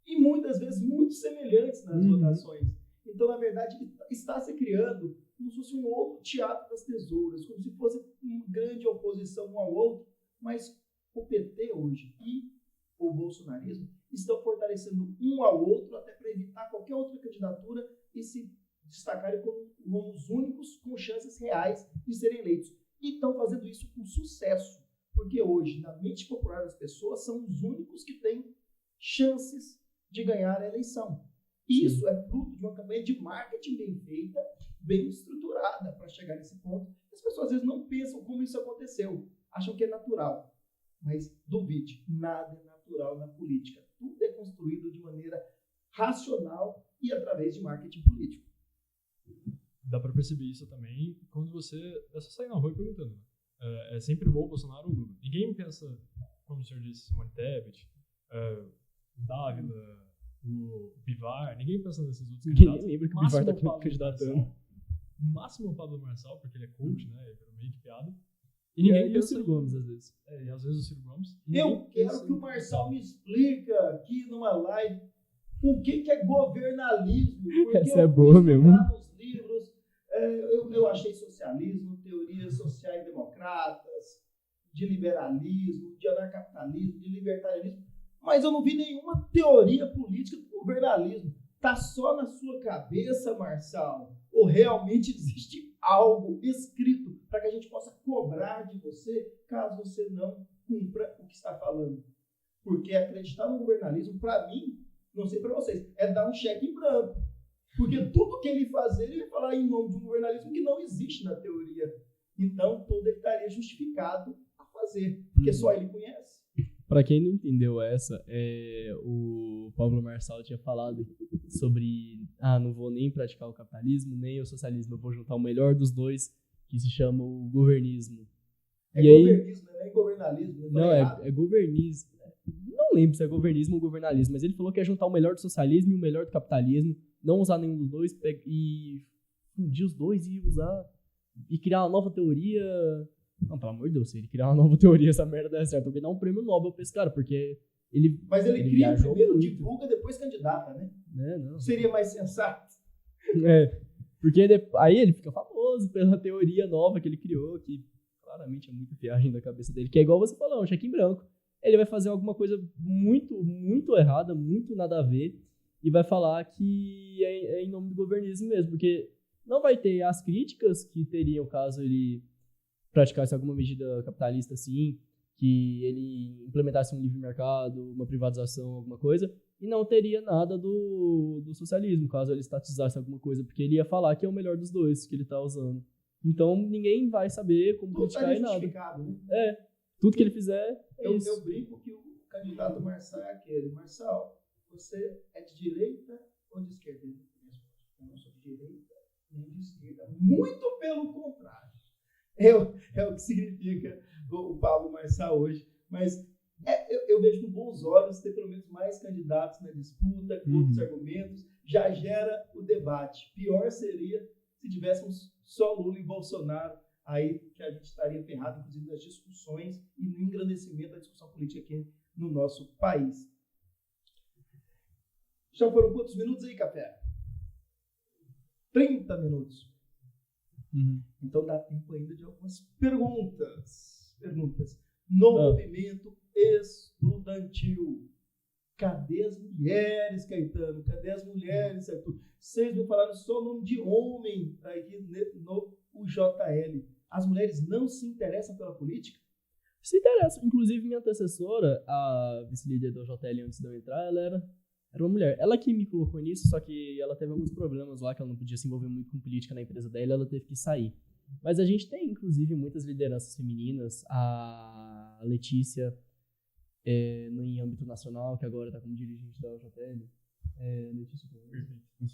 e muitas vezes muito semelhantes nas votações. Então, na verdade, está se criando como se fosse um outro teatro das tesouras, como se fosse uma grande oposição um ao outro, mas o PT hoje e o bolsonarismo estão fortalecendo um ao outro até para evitar qualquer outra candidatura e se destacarem como os únicos com chances reais de serem eleitos. E estão fazendo isso com sucesso, porque hoje, na mente popular das pessoas, são os únicos que têm chances de ganhar a eleição. Isso é fruto de uma campanha de marketing bem feita, bem estruturada para chegar nesse ponto. As pessoas às vezes não pensam como isso aconteceu, acham que é natural. Mas duvide, nada é natural na política. Tudo é construído de maneira racional e através de marketing político. Dá pra perceber isso também quando você é só sair na rua e perguntando. É sempre bom o Bolsonaro ou Lula. Ninguém pensa, como o senhor disse, Simone Tebet, o Dávila, o Bivar, ninguém pensa nesses outros candidatos. Ninguém lembra que o Bivar tá candidatando. Máximo o Pablo Marçal, porque ele é coach, né? Ele virou meio que piada. E ninguém E o Ciro Gomes, às vezes. E às vezes o Ciro Gomes. Eu quero que o Marçal me explica aqui numa live o que é governalismo. Porque essa é boa mesmo. Nos livros, eu achei socialismo, teorias sociais-democratas, de liberalismo, de anarcapitalismo, de libertarianismo, mas eu não vi nenhuma teoria política do governalismo. Está só na sua cabeça, Marçal? Ou realmente existe algo escrito para que a gente possa cobrar de você caso você não cumpra o que está falando? Porque acreditar no governalismo, para mim, não sei para vocês, é dar um cheque em branco. Porque tudo que ele fazer, ele vai falar em nome de um governalismo que não existe na teoria. Então, tudo ele estaria justificado a fazer, porque só ele conhece. Para quem não entendeu essa, o Pablo Marçal tinha falado sobre não vou nem praticar o capitalismo, nem o socialismo, eu vou juntar o melhor dos dois, que se chama o governismo. Governismo, não é nem governalismo. Não, é governismo. Não lembro se é governismo ou governalismo, mas ele falou que é juntar o melhor do socialismo e o melhor do capitalismo, não usar nenhum dos dois e fundir os dois e usar e criar uma nova teoria. Não, pelo amor de Deus, se ele criar uma nova teoria, essa merda der certo, eu vou dar um prêmio Nobel pra esse cara, porque ele. Mas ele cria primeiro, divulga, depois candidata, né? Não. Seria mais sensato. Porque aí ele fica famoso pela teoria nova que ele criou, que claramente é muita viagem da cabeça dele, que é igual você falou, um cheque em branco. Ele vai fazer alguma coisa muito, muito errada, muito nada a ver, e vai falar que é em nome do governismo mesmo, porque não vai ter as críticas que teriam caso ele praticasse alguma medida capitalista assim, que ele implementasse um livre mercado, uma privatização, alguma coisa, e não teria nada do socialismo, caso ele estatizasse alguma coisa, porque ele ia falar que é o melhor dos dois que ele está usando. Então ninguém vai saber como criticar e nada. Né? Tudo que ele fizer é isso. Eu brinco que o candidato Marçal é aquele. Marçal, você é de direita ou de esquerda? Eu não sou de direita nem de esquerda. Muito pelo contrário. É o que significa o Pablo Marçal hoje. Mas eu vejo com bons olhos ter pelo menos mais candidatos na disputa, com outros argumentos. Já gera o debate. Pior seria se tivéssemos só Lula e Bolsonaro, aí que a gente estaria ferrado, inclusive, nas discussões e no engrandecimento da discussão política aqui no nosso país. Já foram quantos minutos aí, Café? 30 minutos. Então dá tempo ainda de algumas perguntas. No movimento estudantil. Cadê as mulheres, Caetano? Cadê as mulheres, Arthur? Vocês me falaram só o nome de homem aqui no UJL. As mulheres não se interessam pela política? Se interessam. Inclusive, minha antecessora, a vice-líder do UJL antes de eu entrar, ela era uma mulher. Ela que me colocou nisso, só que ela teve alguns problemas lá, que ela não podia se envolver muito com política na empresa dela, ela teve que sair. Mas a gente tem, inclusive, muitas lideranças femininas. A Letícia, em âmbito nacional, que agora está como dirigente da UJL.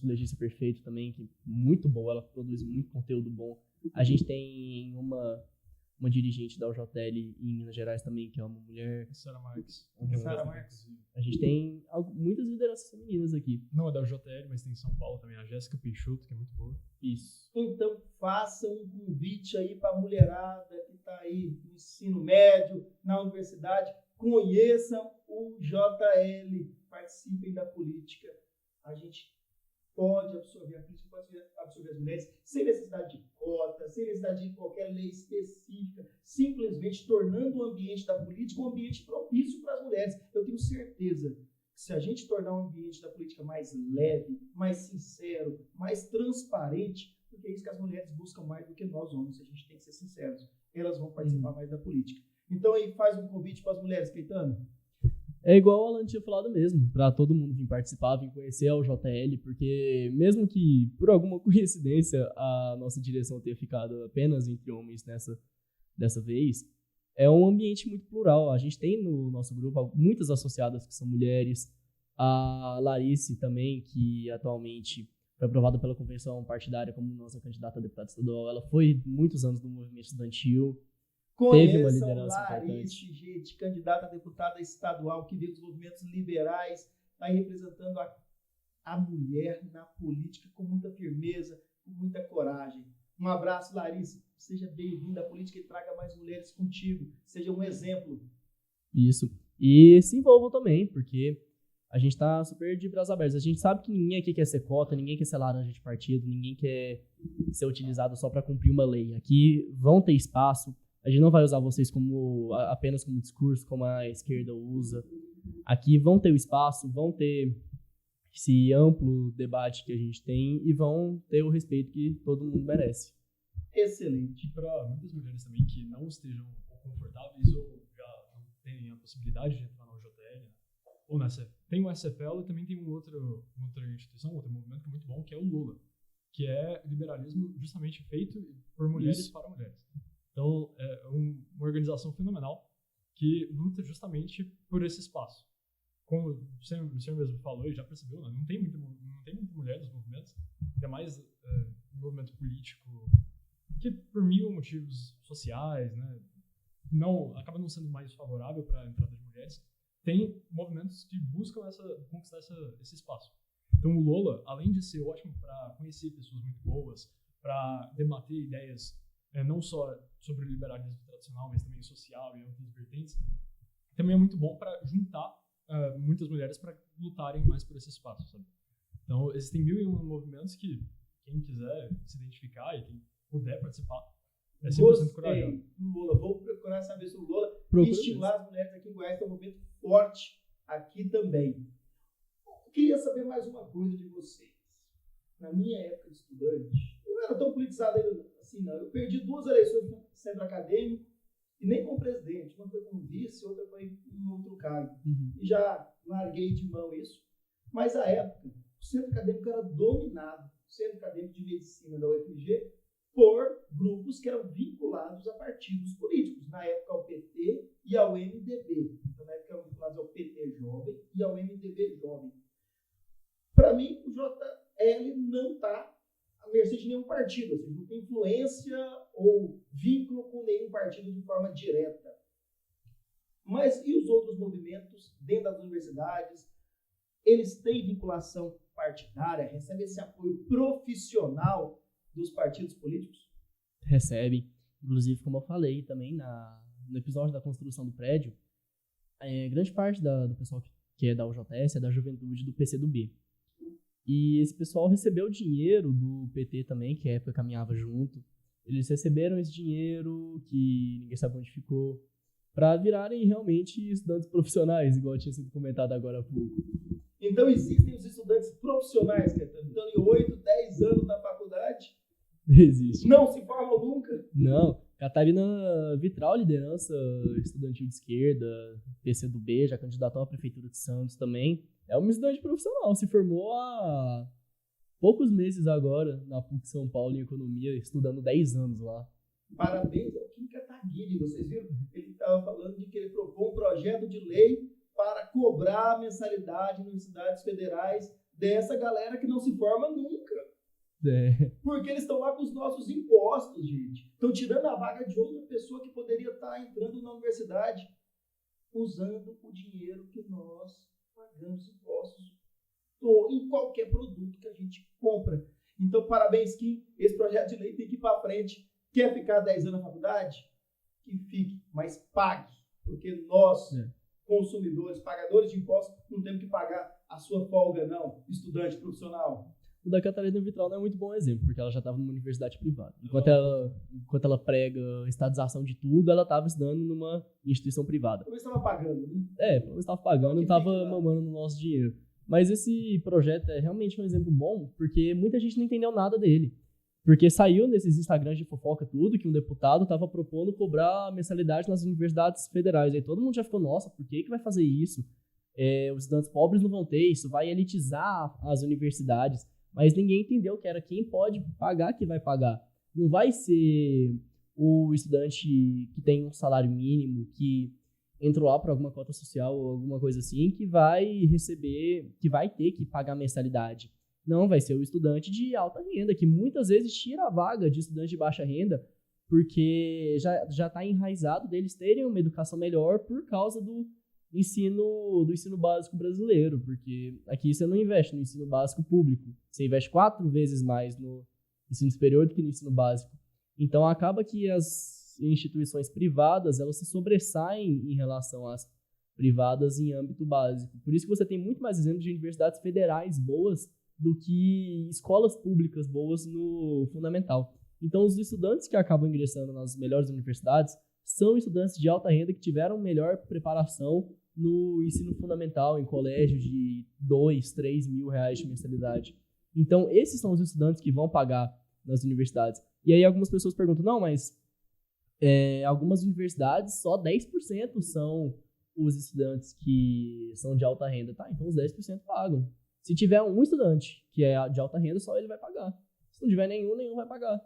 Letícia Perfeito também, que é muito boa, ela produz muito conteúdo bom. A gente tem uma dirigente da UJL em Minas Gerais também, que é uma mulher. Sara Marques. Sara Marques. A gente tem muitas lideranças femininas aqui. Não é da UJL, mas tem em São Paulo também a Jéssica Peixoto, que é muito boa. Isso. Então faça um convite aí para a mulherada que está aí no ensino médio, na universidade. Conheçam o JL, participem da política. A gente pode absorver a política, pode absorver as mulheres, sem necessidade de cota, sem necessidade de qualquer lei específica, simplesmente tornando o ambiente da política um ambiente propício para as mulheres. Eu tenho certeza que se a gente tornar o ambiente da política mais leve, mais sincero, mais transparente, porque é isso que as mulheres buscam mais do que nós homens, a gente tem que ser sinceros, elas vão participar mais da política. Então aí faz um convite para as mulheres, Caetano. É igual o Alan tinha falado mesmo, para todo mundo vir participar, vir conhecer a UJL, porque mesmo que, por alguma coincidência, a nossa direção tenha ficado apenas entre homens dessa vez, é um ambiente muito plural. A gente tem no nosso grupo muitas associadas que são mulheres, a Larice também, que atualmente foi aprovada pela convenção partidária como nossa candidata a deputada estadual, ela foi muitos anos no movimento estudantil. Teve uma liderança Larice, importante. gente, candidata a deputada estadual que veio dos movimentos liberais, está aí representando a mulher na política com muita firmeza, com muita coragem. Um abraço, Larice. Seja bem-vinda à política e traga mais mulheres contigo. Seja um exemplo. Isso. E se envolvam também, porque a gente está super de braços abertos. A gente sabe que ninguém aqui quer ser cota, ninguém quer ser laranja de partido, ninguém quer ser utilizado só para cumprir uma lei. Aqui vão ter espaço. A gente não vai usar vocês apenas como discurso, como a esquerda usa. Aqui vão ter o espaço, vão ter esse amplo debate que a gente tem e vão ter o respeito que todo mundo merece. Excelente. E para muitas mulheres também que não estejam confortáveis ou já não têm a possibilidade de entrar na UJL, ou na SF. Tem o SFL e também tem uma outra instituição, outro movimento que é muito bom, que é o Lula, que é liberalismo justamente feito por mulheres para mulheres. Então, é uma organização fenomenal que luta justamente por esse espaço. Como o senhor mesmo falou e já percebeu, né? não tem muita mulher nos movimentos, ainda mais no movimento político, que por mil motivos sociais, né, acaba não sendo mais favorável para a entrada de mulheres. Tem movimentos que buscam conquistar esse espaço. Então, o Lola, além de ser ótimo para conhecer pessoas muito boas, para debater ideias não só sobre o liberalismo tradicional, mas também social e outras vertentes, também é muito bom para juntar muitas mulheres para lutarem mais por esse espaço, sabe? Então, existem 1001 movimentos que quem quiser se identificar e quem puder participar é 100% corajoso. Lula, vou procurar saber sobre o Lula e estimular as mulheres aqui em Goiás, que é um movimento forte aqui também. Eu queria saber mais uma coisa de vocês. Na minha época de estudante, eu não era tão politizado assim, não. Eu perdi 2 eleições no centro acadêmico e nem como presidente. Uma foi como vice, outra foi em outro cargo. E já larguei de mão isso. Mas, à época, o centro acadêmico era dominado, o centro acadêmico de medicina da UFG, por grupos que eram vinculados a partidos políticos. Na época, ao PT e ao MDB. Então, na época, eram vinculados ao PT Jovem e ao MDB Jovem. Para mim, o JL não está à mercê de nenhum partido, ou seja, não tem influência ou vínculo com nenhum partido de forma direta. Mas e os outros movimentos dentro das universidades? Eles têm vinculação partidária? Recebem esse apoio profissional dos partidos políticos? Recebem. Inclusive, como eu falei também no episódio da construção do prédio, grande parte do pessoal que é da UJS é da juventude do PCdoB. E esse pessoal recebeu dinheiro do PT também, que à época caminhava junto. Eles receberam esse dinheiro, que ninguém sabe onde ficou, para virarem realmente estudantes profissionais, igual tinha sido comentado agora há pouco. Então existem os estudantes profissionais, Caetano. Então, em 8, 10 anos na faculdade, Existe. não se formam nunca. Não. Catarina Vitral, liderança estudantil de esquerda, PCdoB, já candidatou à Prefeitura de Santos também. É uma estudante profissional, se formou há poucos meses agora na PUC São Paulo em Economia, estudando 10 anos lá. Parabéns ao Kim Kataguiri, vocês viram? Ele estava falando de que ele propôs um projeto de lei para cobrar mensalidade em universidades federais dessa galera que não se forma nunca. Porque eles estão lá com os nossos impostos, gente. Estão tirando a vaga de outra pessoa que poderia estar entrando na universidade usando o dinheiro que nós pagamos impostos em qualquer produto que a gente compra. Então, parabéns, Kim. Esse projeto de lei tem que ir para frente. Quer ficar 10 anos na faculdade? Que fique, mas pague. Porque nós, consumidores, pagadores de impostos, não temos que pagar a sua folga, não, estudante profissional. O da Catarina Vitral não é muito bom exemplo, porque ela já estava numa universidade privada. Enquanto ela prega a estatização de tudo, ela estava estudando numa instituição privada. Pelo menos estava pagando, né? Pelo menos estava pagando, não estava mamando no nosso dinheiro. Mas esse projeto é realmente um exemplo bom, porque muita gente não entendeu nada dele. Porque saiu nesses Instagrams de fofoca tudo, que um deputado estava propondo cobrar mensalidade nas universidades federais. Aí todo mundo já ficou, nossa, por que vai fazer isso? Os estudantes pobres não vão ter, isso vai elitizar as universidades. Mas ninguém entendeu que era quem pode pagar que vai pagar. Não vai ser o estudante que tem um salário mínimo, que entrou lá por alguma cota social ou alguma coisa assim, que vai receber, que vai ter que pagar mensalidade. Não, vai ser o estudante de alta renda, que muitas vezes tira a vaga de estudante de baixa renda, porque já está enraizado deles terem uma educação melhor por causa do ensino básico brasileiro, porque aqui você não investe no ensino básico público, você investe 4 vezes mais no ensino superior do que no ensino básico. Então acaba que as instituições privadas, elas se sobressaem em relação às privadas em âmbito básico. Por isso que você tem muito mais exemplos de universidades federais boas do que escolas públicas boas no fundamental. Então os estudantes que acabam ingressando nas melhores universidades são estudantes de alta renda que tiveram melhor preparação no ensino fundamental, em colégio de 2, 3 mil reais de mensalidade. Então, esses são os estudantes que vão pagar nas universidades. E aí algumas pessoas perguntam, não, mas algumas universidades, só 10% são os estudantes que são de alta renda. Tá, então os 10% pagam. Se tiver um estudante que é de alta renda, só ele vai pagar. Se não tiver nenhum vai pagar.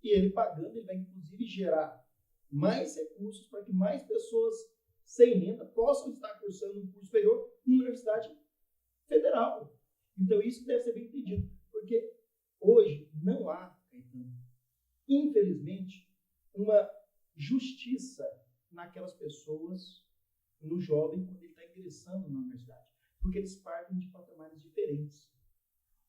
E ele pagando, ele vai inclusive gerar mais recursos para que mais pessoas sem renda possam estar cursando um curso superior em universidade federal. Então isso deve ser bem entendido, porque hoje não há, infelizmente, uma justiça naquelas pessoas, no jovem, quando ele está ingressando na universidade, porque eles partem de patamares diferentes.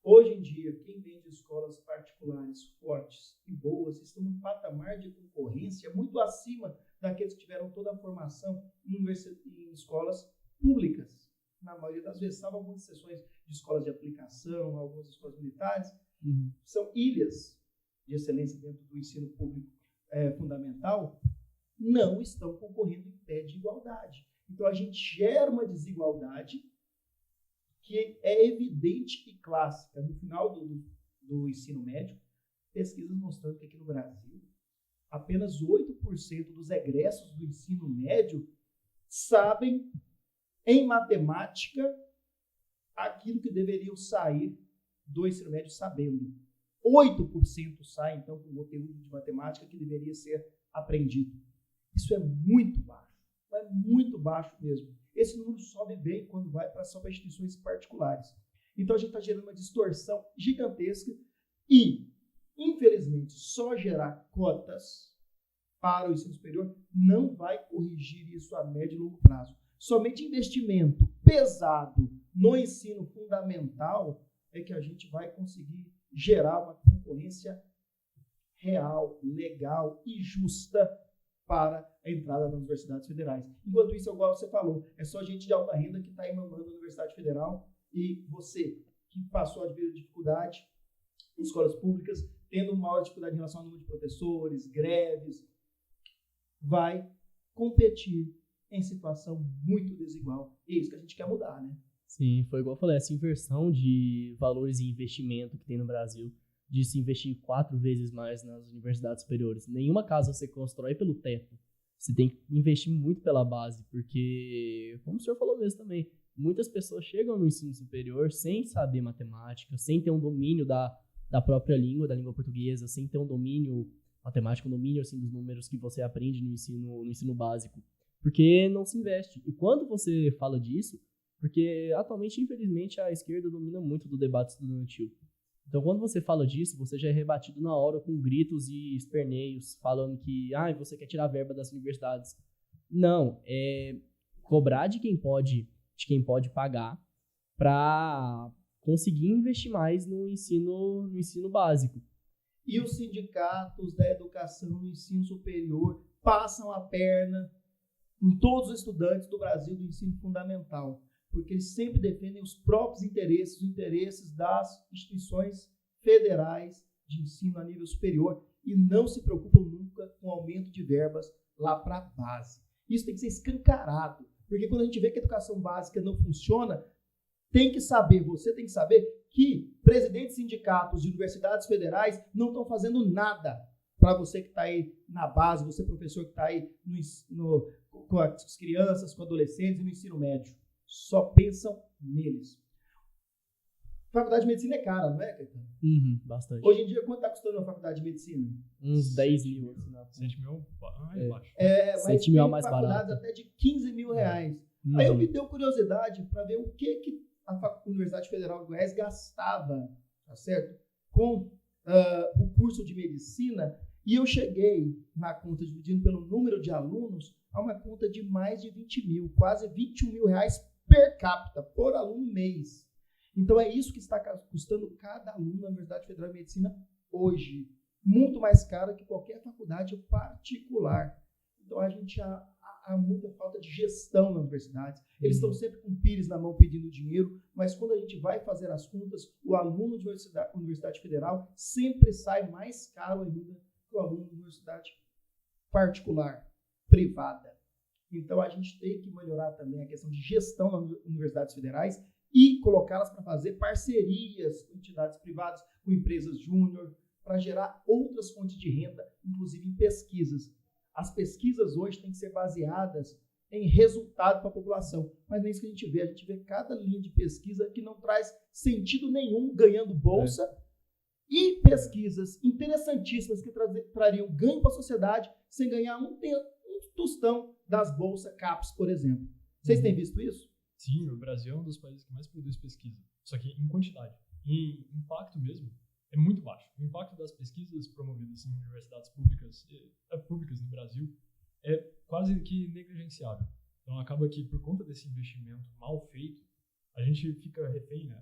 Hoje em dia, quem vem de escolas particulares fortes e boas estão num patamar de concorrência muito acima daqueles que tiveram toda a formação em escolas públicas. Na maioria das vezes, salvo algumas exceções de escolas de aplicação, algumas escolas militares, são ilhas de excelência dentro do ensino público fundamental, não estão concorrendo em pé de igualdade. Então, a gente gera uma desigualdade que é evidente e clássica. No final do ensino médio, pesquisas mostrando que aqui no Brasil, apenas 8% dos egressos do ensino médio sabem, em matemática, aquilo que deveriam sair do ensino médio sabendo. 8% saem, então, com o conteúdo de matemática que deveria ser aprendido. Isso é muito baixo. É muito baixo mesmo. Esse número sobe bem quando vai para só para instituições particulares. Então, a gente está gerando uma distorção gigantesca e, infelizmente, só gerar cotas para o ensino superior não vai corrigir isso a médio e longo prazo. Somente investimento pesado no ensino fundamental é que a gente vai conseguir gerar uma concorrência real, legal e justa para a entrada nas universidades federais. Enquanto isso, igual você falou, é só gente de alta renda que está aí mamando na Universidade Federal e você que passou a vida de dificuldade em escolas públicas, tendo maior dificuldade em relação ao número de professores, greves, vai competir em situação muito desigual. E é isso que a gente quer mudar, né? Sim, foi igual eu falei, essa inversão de valores e investimento que tem no Brasil, de se investir 4 vezes mais nas universidades superiores. Nenhuma casa você constrói pelo teto. Você tem que investir muito pela base, porque, como o senhor falou mesmo também, muitas pessoas chegam no ensino superior sem saber matemática, sem ter um domínio da própria língua, da língua portuguesa, sem ter um domínio matemático, um domínio assim, dos números que você aprende no ensino básico, porque não se investe. E quando você fala disso, porque atualmente, infelizmente, a esquerda domina muito do debate estudantil. Então, quando você fala disso, você já é rebatido na hora com gritos e esperneios, falando que você quer tirar a verba das universidades. Não, é cobrar de quem pode pagar para conseguir investir mais no ensino básico. E os sindicatos da educação no ensino superior passam a perna em todos os estudantes do Brasil do ensino fundamental, porque eles sempre defendem os próprios interesses, os interesses das instituições federais de ensino a nível superior e não se preocupam nunca com o aumento de verbas lá para a base. Isso tem que ser escancarado, porque quando a gente vê que a educação básica não funciona, você tem que saber que presidentes de sindicatos de universidades federais não estão fazendo nada para você que está aí na base, você professor que está aí com as crianças, com adolescentes e no ensino médio. Só pensam neles. Faculdade de medicina é cara, não é, Caetano? Bastante. Hoje em dia, quanto está custando a faculdade de medicina? Uns 10 mil. 7 mil mais baixo. Mas 7 mil é tem mais faculdades barato. até de 15 mil reais. Aí eu me deu curiosidade para ver o que a Universidade Federal de Goiás gastava, tá certo? Com o curso de medicina, e eu cheguei na conta, dividindo pelo número de alunos, a uma conta de mais de 20 mil, quase 21 mil reais per capita, por aluno mês. Então é isso que está custando cada aluno na Universidade Federal de Medicina hoje. Muito mais caro que qualquer faculdade particular. Então a gente há muita falta de gestão na universidade. Eles estão sempre com pires na mão pedindo dinheiro, mas quando a gente vai fazer as contas, o aluno de universidade federal sempre sai mais caro ainda que o aluno de universidade particular, privada. Então a gente tem que melhorar também a questão de gestão nas universidades federais e colocá-las para fazer parcerias com entidades privadas, com empresas júnior, para gerar outras fontes de renda, inclusive em pesquisas. As pesquisas hoje têm que ser baseadas em resultado para a população, mas não é isso que a gente vê cada linha de pesquisa que não traz sentido nenhum ganhando bolsa e pesquisas interessantíssimas que trariam ganho para a sociedade sem ganhar um tostão das bolsas CAPES, por exemplo. Vocês têm visto isso? Sim, o Brasil é um dos países que mais produz pesquisa, só que em quantidade. E impacto mesmo é muito baixo. O impacto das pesquisas promovidas em universidades públicas no Brasil é quase que negligenciável. Então acaba que, por conta desse investimento mal feito, a gente fica refém, né?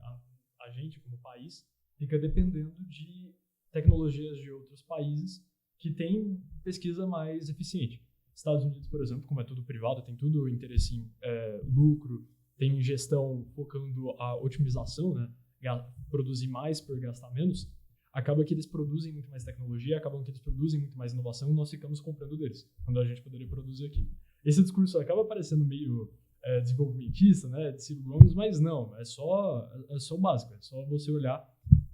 A gente, como país, fica dependendo de tecnologias de outros países que têm pesquisa mais eficiente. Estados Unidos, por exemplo, como é tudo privado, tem tudo interesse em lucro, tem gestão focando a otimização, né? Produzir mais por gastar menos, acaba que eles produzem muito mais tecnologia, acabam que eles produzem muito mais inovação e nós ficamos comprando deles, quando a gente poderia produzir aqui. Esse discurso acaba parecendo meio desenvolvimentista, né, de Ciro Gomes, mas não, é só o básico, é só você olhar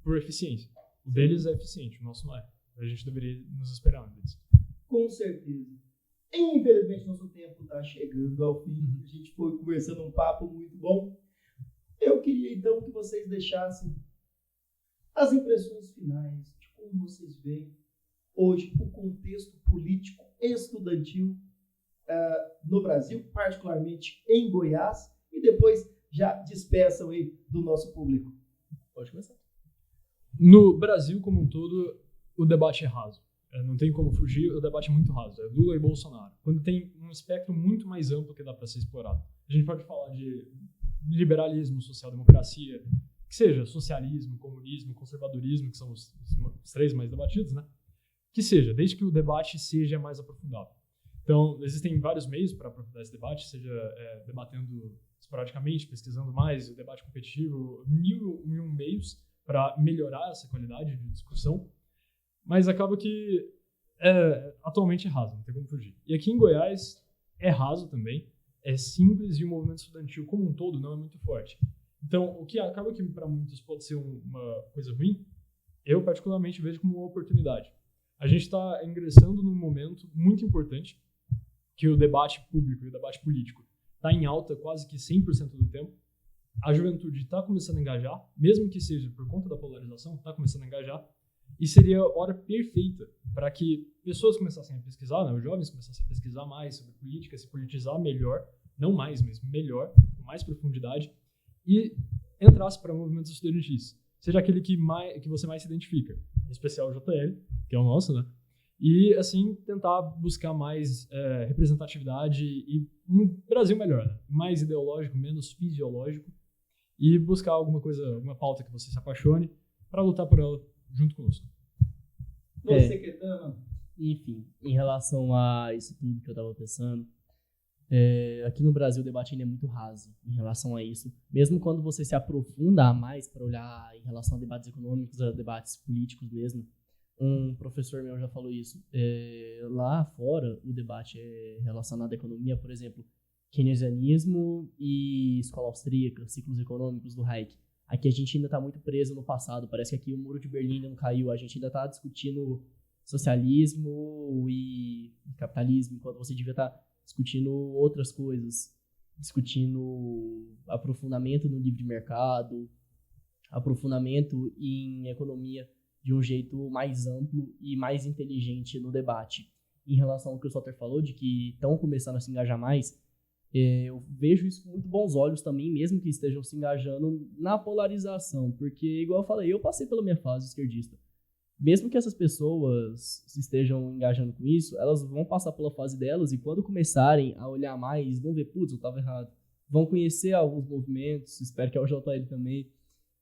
por eficiência. O deles é eficiente, o nosso não é. A gente deveria nos esperar deles. Com certeza. Infelizmente, nosso tempo está chegando ao fim. A gente foi conversando um papo muito bom. Eu queria, então, que vocês deixassem as impressões finais de como vocês veem hoje o contexto político estudantil no Brasil, particularmente em Goiás, e depois já despeçam aí do nosso público. Pode começar. No Brasil, como um todo, o debate é raso. Não tem como fugir, o debate é muito raso. É Lula e Bolsonaro. Quando tem um espectro muito mais amplo que dá para ser explorado. A gente pode falar de liberalismo, social-democracia, que seja socialismo, comunismo, conservadorismo, que são os três mais debatidos, né? Que seja, desde que o debate seja mais aprofundado. Então, existem vários meios para aprofundar esse debate, seja debatendo esporadicamente, pesquisando mais, o debate competitivo, mil meios para melhorar essa qualidade de discussão, mas acaba que atualmente é raso, não tem como fugir. E aqui em Goiás é raso também, é simples e o movimento estudantil como um todo não é muito forte. Então, o que acaba que para muitos pode ser uma coisa ruim, eu particularmente vejo como uma oportunidade. A gente está ingressando num momento muito importante que o debate público e o debate político está em alta quase que 100% do tempo. a juventude está começando a engajar, mesmo que seja por conta da polarização, está começando a engajar, e seria a hora perfeita para que pessoas começassem a pesquisar, né, os jovens começassem a pesquisar mais sobre política, se politizar melhor, não mais, mas melhor, com mais profundidade, e entrasse para movimentos estudantis. Seja aquele que você mais se identifica, em especial o JL, que é o nosso, né? E, assim, tentar buscar mais representatividade e um Brasil melhor, né? Mais ideológico, menos fisiológico, e buscar alguma coisa, alguma pauta que você se apaixone para lutar por ela junto conosco. Você, Caetano? Enfim, em relação a isso tudo que eu estava pensando, aqui no Brasil o debate ainda é muito raso em relação a isso. Mesmo quando você se aprofunda mais para olhar em relação a debates econômicos, a debates políticos mesmo, um professor meu já falou isso. Lá fora, o debate é relacionado à economia, por exemplo, keynesianismo e escola austríaca, ciclos econômicos do Hayek. Aqui a gente ainda está muito preso no passado. Parece que aqui o muro de Berlim ainda não caiu. A gente ainda está discutindo socialismo e capitalismo, enquanto você devia estar discutindo outras coisas. Discutindo aprofundamento no livre mercado, aprofundamento em economia de um jeito mais amplo e mais inteligente no debate. Em relação ao que o Soter falou, de que estão começando a se engajar mais, eu vejo isso com muito bons olhos também, mesmo que estejam se engajando na polarização, porque, igual eu falei, eu passei pela minha fase esquerdista. Mesmo que essas pessoas se estejam engajando com isso, elas vão passar pela fase delas e quando começarem a olhar mais, vão ver, putz, eu estava errado. Vão conhecer alguns movimentos, espero que a UJL também,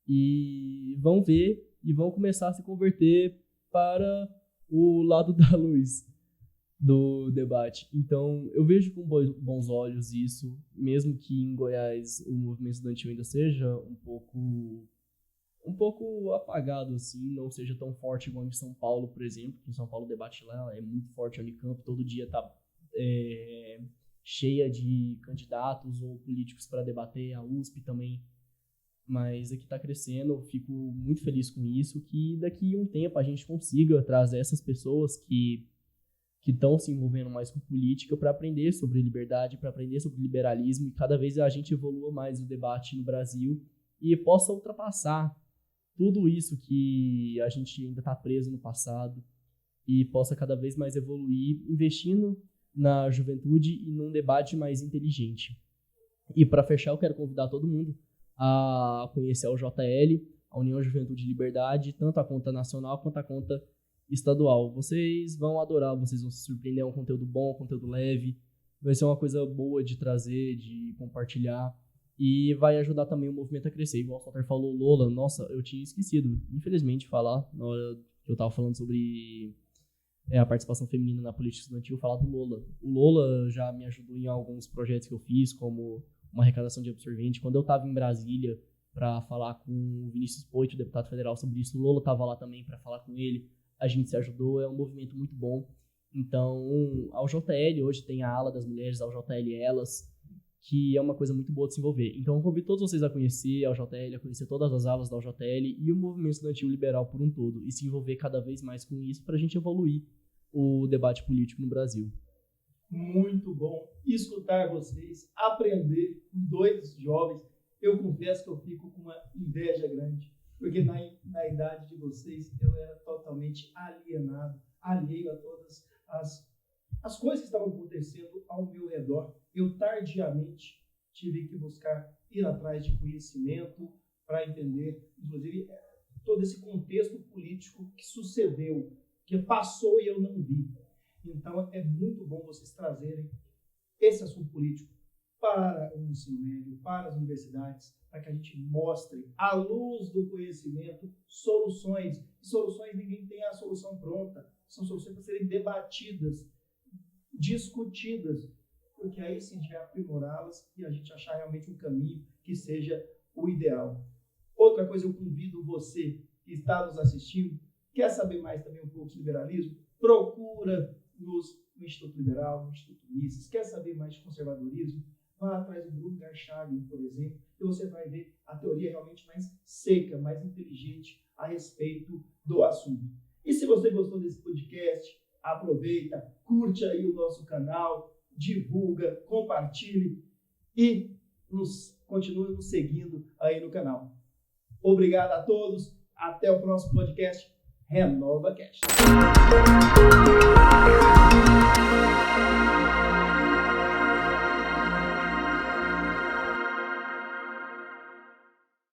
e vão ver e vão começar a se converter para o lado da luz do debate. Então, eu vejo com bons olhos isso, mesmo que em Goiás o movimento estudantil ainda seja um pouco apagado, assim, não seja tão forte igual em São Paulo, por exemplo. Em São Paulo o debate lá é muito forte, a Unicamp todo dia está cheia de candidatos ou políticos para debater, a USP também. Mas aqui está crescendo, eu fico muito feliz com isso, que daqui a um tempo a gente consiga trazer essas pessoas que estão se envolvendo mais com política para aprender sobre liberdade, para aprender sobre liberalismo e cada vez a gente evolua mais o debate no Brasil e possa ultrapassar tudo isso que a gente ainda está preso no passado e possa cada vez mais evoluir investindo na juventude e num debate mais inteligente. E para fechar, eu quero convidar todo mundo a conhecer a UJL, a União Juventude e Liberdade, tanto a conta nacional quanto a conta estadual. Vocês vão adorar, vocês vão se surpreender, é um conteúdo bom, um conteúdo leve, vai ser uma coisa boa de trazer, de compartilhar e vai ajudar também o movimento a crescer. Igual o Soter falou, Lola, nossa, eu tinha esquecido, infelizmente, de falar na hora que eu estava falando sobre a participação feminina na política estudantil, falar do Lola. O Lola já me ajudou em alguns projetos que eu fiz, como uma arrecadação de absorvente. Quando eu estava em Brasília para falar com o Vinícius Poit, o deputado federal, sobre isso, o Lola estava lá também para falar com ele. A gente se ajudou, é um movimento muito bom. Então, a UJL hoje tem a ala das mulheres, a UJL Elas, que é uma coisa muito boa de se envolver. Então, eu convido todos vocês a conhecer a UJL, a conhecer todas as alas da UJL e o movimento estudantil liberal por um todo, e se envolver cada vez mais com isso para a gente evoluir o debate político no Brasil. Muito bom escutar vocês, aprender com dois jovens. Eu confesso que eu fico com uma inveja grande, porque na idade de vocês eu era totalmente alienado, alheio a todas as coisas que estavam acontecendo ao meu redor. Eu tardiamente tive que buscar ir atrás de conhecimento para entender, inclusive, todo esse contexto político que sucedeu, que passou e eu não vi. Então, é muito bom vocês trazerem esse assunto político para o ensino médio, para as universidades, para que a gente mostre, à luz do conhecimento, soluções. E soluções, ninguém tem a solução pronta. São soluções para serem debatidas, discutidas, porque aí sim a gente vai aprimorá-las e a gente achar realmente um caminho que seja o ideal. Outra coisa, eu convido você que está nos assistindo, quer saber mais também um pouco de liberalismo? Procura no Instituto Liberal, no Instituto Mises. Quer saber mais de conservadorismo? Vá atrás do Bruno Garchagen, por exemplo, e você vai ver a teoria realmente mais seca, mais inteligente a respeito do assunto. E se você gostou desse podcast, aproveita, curte aí o nosso canal, divulga, compartilhe e continue nos seguindo aí no canal. Obrigado a todos. Até o próximo podcast RenovaCast.